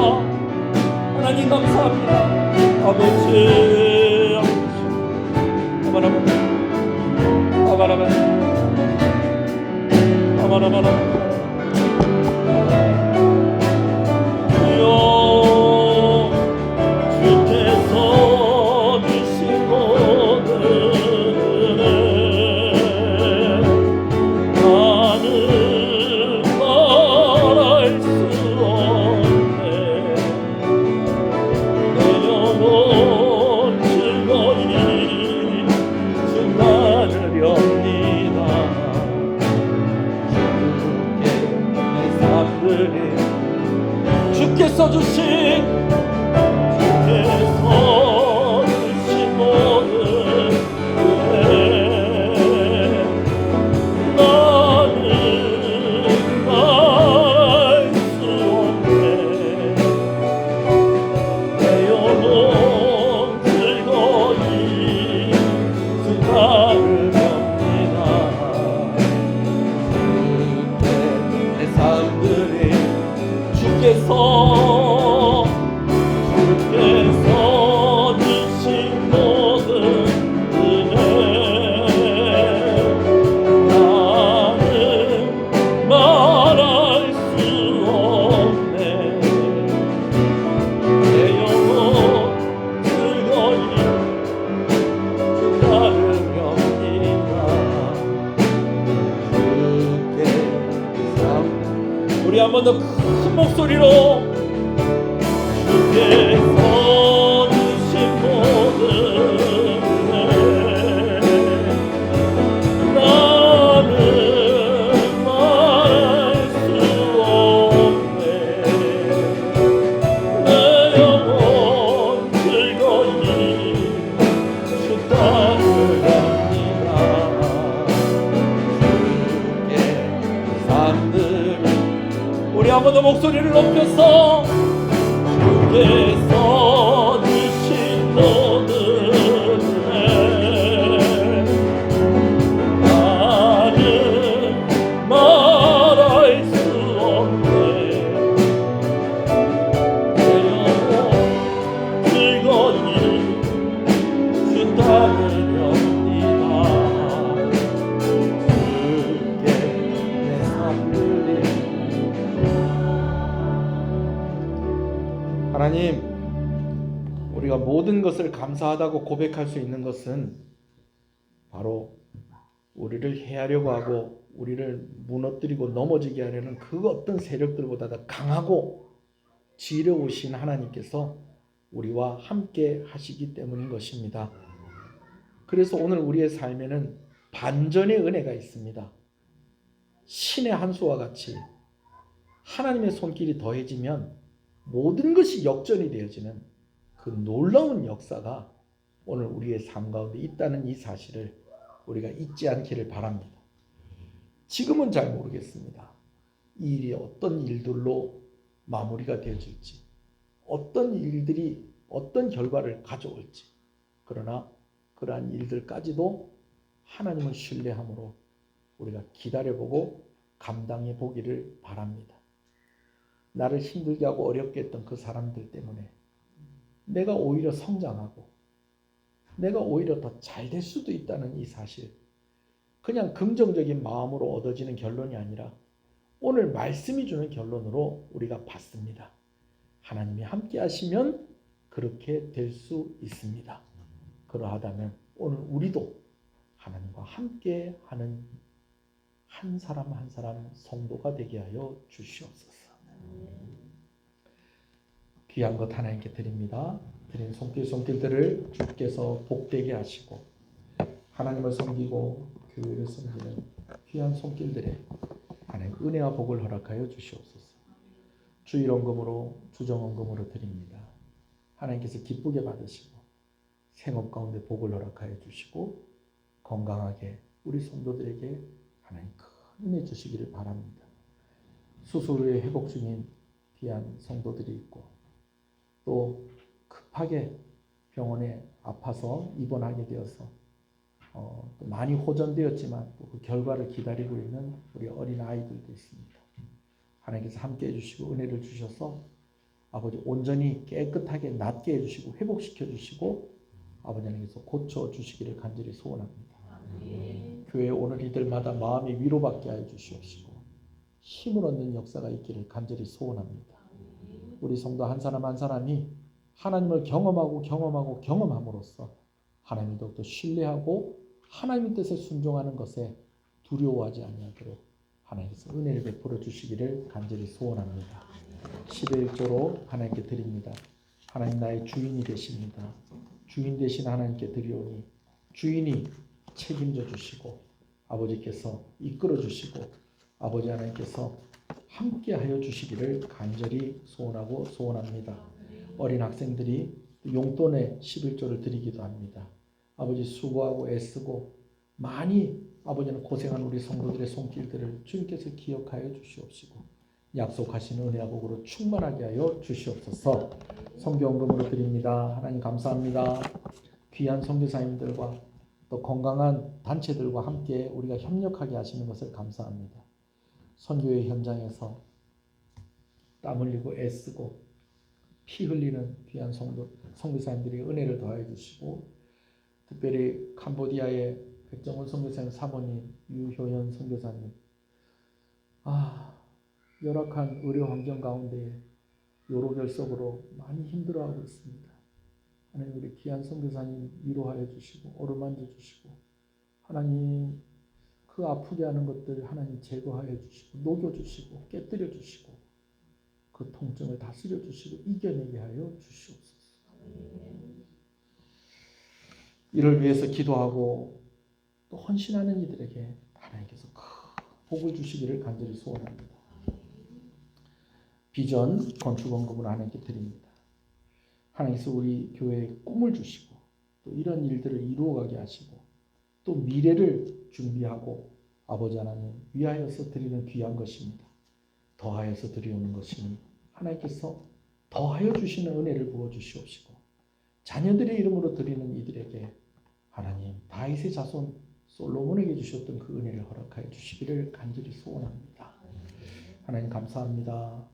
하나님 감사합니다. 아버지, 아바라바 주께서 주신 모든 나는 말할 수 없네. 내 영혼 즐거이 주 따르렵니다. 주께서 주신 모든 은혜 나는 알 수 없네. 내 영혼 즐거이 주 따르렵니다. 주께 내 삶들이 주께서 주신 모든 은혜 나는 말할 수 없네. 내 영혼 즐거이 주 따르렵니다. 주께 삶. 우리 한 번 더 큰 목소리로 주께서 주신 모든 은혜 나는 말할 수 없네. 내 영혼 즐거이 주 따르렵니다. 주께 삶들. 우리 한 번 더 목소리를 높여서 주께서 주신 모든 은혜 나는 말할 수 없네. 내 영혼 즐거이 주 따르렵니다. 주께 내 삶을. 하나님, 우리가 모든 것을 감사하다고 고백할 수 있는 것은 바로 우리를 해하려고 하고 우리를 무너뜨리고 넘어지게 하려는 그 어떤 세력들보다 더 강하고 지혜로우신 하나님께서 우리와 함께 하시기 때문인 것입니다. 그래서 오늘 우리의 삶에는 반전의 은혜가 있습니다. 신의 한 수와 같이 하나님의 손길이 더해지면 모든 것이 역전이 되어지는 그 놀라운 역사가 오늘 우리의 삶 가운데 있다는 이 사실을 우리가 잊지 않기를 바랍니다. 지금은 잘 모르겠습니다. 이 일이 어떤 일들로 마무리가 되어질지, 어떤 일들이 어떤 결과를 가져올지. 그러나 그러한 일들까지도 하나님을 신뢰함으로 우리가 기다려보고 감당해 보기를 바랍니다. 나를 힘들게 하고 어렵게 했던 그 사람들 때문에 내가 오히려 성장하고 내가 오히려 더 잘 될 수도 있다는 이 사실, 그냥 긍정적인 마음으로 얻어지는 결론이 아니라 오늘 말씀이 주는 결론으로 우리가 봤습니다. 하나님이 함께 하시면 그렇게 될 수 있습니다. 그러하다면 오늘 우리도 하나님과 함께 하는 한 사람 한 사람 성도가 되게 하여 주시옵소서. 귀한 것 하나님께 드립니다. 드린 손길들을 주께서 복되게 하시고 하나님을 섬기고 교회를 섬기는 귀한 손길들에 하나님 은혜와 복을 허락하여 주시옵소서. 주일원금으로 주정원금으로 드립니다. 하나님께서 기쁘게 받으시고 생업 가운데 복을 허락하여 주시고 건강하게 우리 성도들에게 하나님 큰 은혜 주시기를 바랍니다. 수술 후에 회복 중인 귀한 성도들이 있고 또 급하게 병원에 아파서 입원하게 되어서 또 많이 호전되었지만 또 그 결과를 기다리고 있는 우리 어린 아이들도 있습니다. 하나님께서 함께 해주시고 은혜를 주셔서 아버지 온전히 깨끗하게 낫게 해주시고 회복시켜 주시고 아버지 하나님께서 고쳐주시기를 간절히 소원합니다. 교회 오늘 이들마다 마음이 위로받게 하여 주시옵시고 힘을 얻는 역사가 있기를 간절히 소원합니다. 우리 성도 한 사람 한 사람이 하나님을 경험함으로써 하나님을 더욱더 신뢰하고 하나님의 뜻에 순종하는 것에 두려워하지 아니하도록 하나님께서 은혜를 베풀어 주시기를 간절히 소원합니다. 11조로 하나님께 드립니다. 하나님 나의 주인이 되십니다. 주인 되신 하나님께 드리오니 주인이 책임져 주시고 아버지께서 이끌어 주시고 아버지 하나님께서 함께하여 주시기를 간절히 소원하고 소원합니다. 어린 학생들이 용돈의 11조를 드리기도 합니다. 아버지 수고하고 애쓰고 많이 아버지는 고생한 우리 성도들의 손길들을 주님께서 기억하여 주시옵시고 약속하신 은혜와 복으로 충만하게 하여 주시옵소서. 선교헌금으로 드립니다. 하나님 감사합니다. 귀한 선교사님들과 또 건강한 단체들과 함께 우리가 협력하게 하시는 것을 감사합니다. 선교의 현장에서 땀 흘리고 애쓰고 피 흘리는 귀한 선교사님들이 은혜를 더하여 주시고 특별히 캄보디아의 백정원 선교사님 사모님, 유효연 선교사님 열악한 의료 환경 가운데 요로결석으로 많이 힘들어하고 있습니다. 하나님 우리 귀한 선교사님 위로하여 주시고 어루만져 주시고 하나님 그 아프게 하는 것들 하나님 제거하여 주시고 녹여주시고 깨뜨려 주시고 그 통증을 다스려 주시고 이겨내게 하여 주시옵소서. 이를 위해서 기도하고 또 헌신하는 이들에게 하나님께서 큰 복을 주시기를 간절히 소원합니다. 비전 건축원금을 하나님께 드립니다. 하나님께서 우리 교회에 꿈을 주시고 또 이런 일들을 이루어가게 하시고 또 미래를 준비하고 아버지 하나님 위하여서 드리는 귀한 것입니다. 더하여서 드리오는 것이니 하나님께서 더하여 주시는 은혜를 부어주시옵시고 자녀들의 이름으로 드리는 이들에게 하나님 다윗의 자손 솔로몬에게 주셨던 그 은혜를 허락하여 주시기를 간절히 소원합니다. 하나님 감사합니다.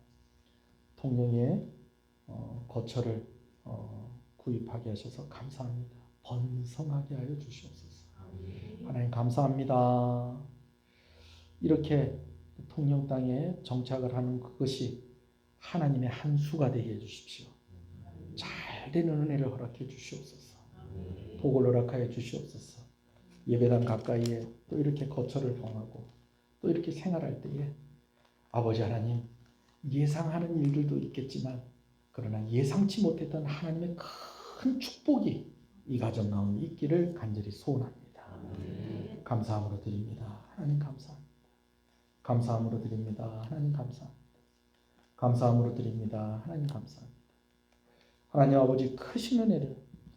통영에 거처를 구입하게 하셔서 감사합니다. 번성하게 하여 주시옵소서. 하나님 감사합니다. 이렇게 통영 땅에 정착을 하는 그것이 하나님의 한 수가 되게 해주십시오. 잘 되는 은혜를 허락해 주시옵소서. 복을 허락하여 주시옵소서. 예배당 가까이에 또 이렇게 거처를 범하고 또 이렇게 생활할 때에 아버지 하나님 예상하는 일들도 있겠지만 그러나 예상치 못했던 하나님의 큰 축복이 이 가정 가운데 있기를 간절히 소원합니다. 감사함으로 드립니다. 하나님 감사합니다. 감사함으로 드립니다. 하나님 감사합니다. 감사함으로 드립니다. 하나님 감사합니다. 하나님 아버지 크신 은혜를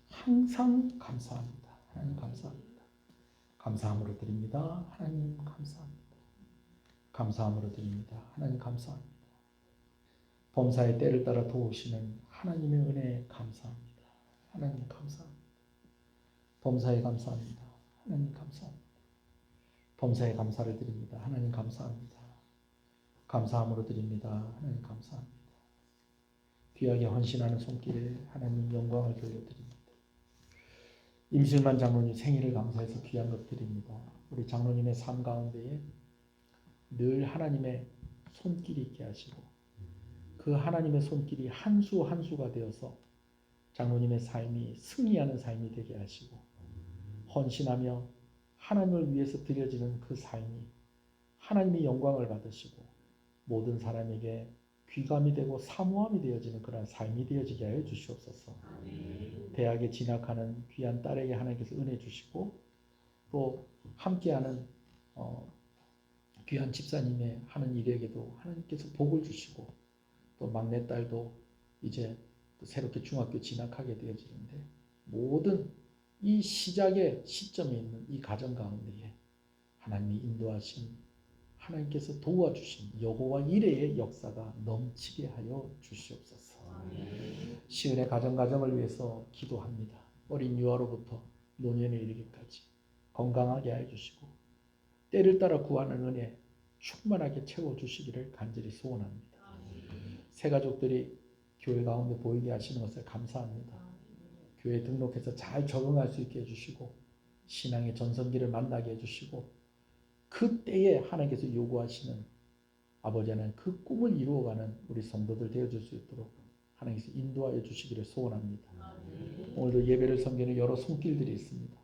항상 감사합니다. 하나님 감사합니다. 감사함으로 드립니다. 하나님 감사합니다. 감사함으로 드립니다. 하나님 감사합니다. 범사의 때를 따라 도우시는 하나님의 은혜에 감사합니다. 하나님 감사합니다. 범사에 감사합니다. 하나님 감사합니다. 범사에 감사를 드립니다. 하나님 감사합니다. 감사함으로 드립니다. 하나님 감사합니다. 귀하게 헌신하는 손길에 하나님 영광을 돌려드립니다. 임실만 장로님 생일을 감사해서 귀한 것 드립니다. 우리 장로님의 삶 가운데에 늘 하나님의 손길이 있게 하시고 그 하나님의 손길이 한 수 한 수가 되어서 장로님의 삶이 승리하는 삶이 되게 하시고 헌신하며 하나님을 위해서 드려지는 그 삶이 하나님의 영광을 받으시고 모든 사람에게 귀감이 되고 사모함이 되어지는 그런 삶이 되어지게 하여 주시옵소서. 대학에 진학하는 귀한 딸에게 하나님께서 은혜 주시고 또 함께하는 귀한 집사님의 하는 일에게도 하나님께서 복을 주시고 또 막내딸도 이제 또 새롭게 중학교 진학하게 되어지는데 모든 이 시작의 시점에 있는 이 가정 가운데에 하나님이 인도하신 하나님께서 도와주신 여호와 이레의 역사가 넘치게 하여 주시옵소서. 시은의 가정을 위해서 기도합니다. 어린 유아로부터 노년에 이르기까지 건강하게 하여 주시고 때를 따라 구하는 은혜 충만하게 채워주시기를 간절히 소원합니다. 새 가족들이 교회 가운데 보이게 하시는 것을 감사합니다. 교회 등록해서 잘 적응할 수 있게 해주시고 신앙의 전성기를 만나게 해주시고 그때에 하나님께서 요구하시는 아버지 하나님 그 꿈을 이루어가는 우리 성도들 되어줄 수 있도록 하나님께서 인도하여 주시기를 소원합니다. 오늘도 예배를 섬기는 여러 손길들이 있습니다.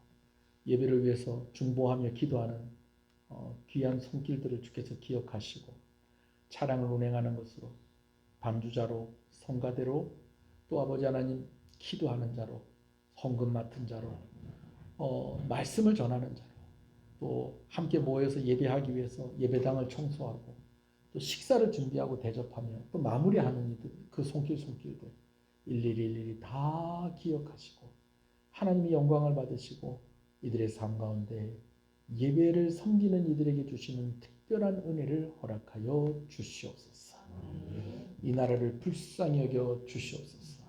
예배를 위해서 중보하며 기도하는 귀한 손길들을 주께서 기억하시고 차량을 운행하는 것으로 반주자로 성가대로 또 아버지 하나님 기도하는 자로 헌금 맡은 자로 말씀을 전하는 자로 또 함께 모여서 예배하기 위해서 예배당을 청소하고 또 식사를 준비하고 대접하며 또 마무리하는 이들 그 손길들 일일이 다 기억하시고 하나님의 영광을 받으시고 이들의 삶 가운데 예배를 섬기는 이들에게 주시는 특별한 은혜를 허락하여 주시옵소서. 이 나라를 불쌍히 여겨 주시옵소서.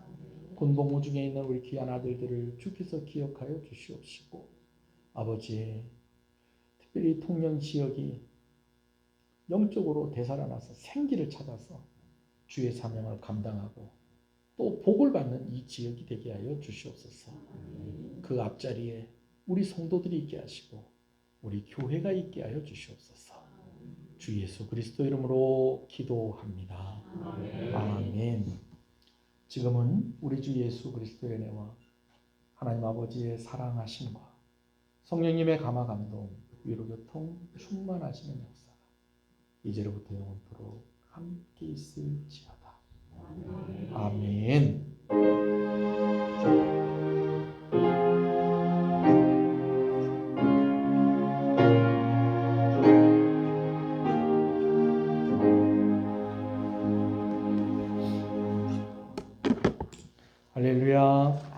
군복무 중에 있는 우리 귀한 아들들을 주께서 기억하여 주시옵시고 아버지 특별히 통영 지역이 영적으로 되살아나서 생기를 찾아서 주의 사명을 감당하고 또 복을 받는 이 지역이 되게 하여 주시옵소서. 그 앞자리에 우리 성도들이 있게 하시고 우리 교회가 있게 하여 주시옵소서. 주 예수 그리스도 이름으로 기도합니다. 아멘. 지금은 우리 주 예수 그리스도의 은혜와 하나님 아버지의 사랑하심과 성령님의 감화 감동 위로 교통 충만하시는 역사가 이제로부터 영원토록 함께 있을지어다. 아멘. 할렐루야.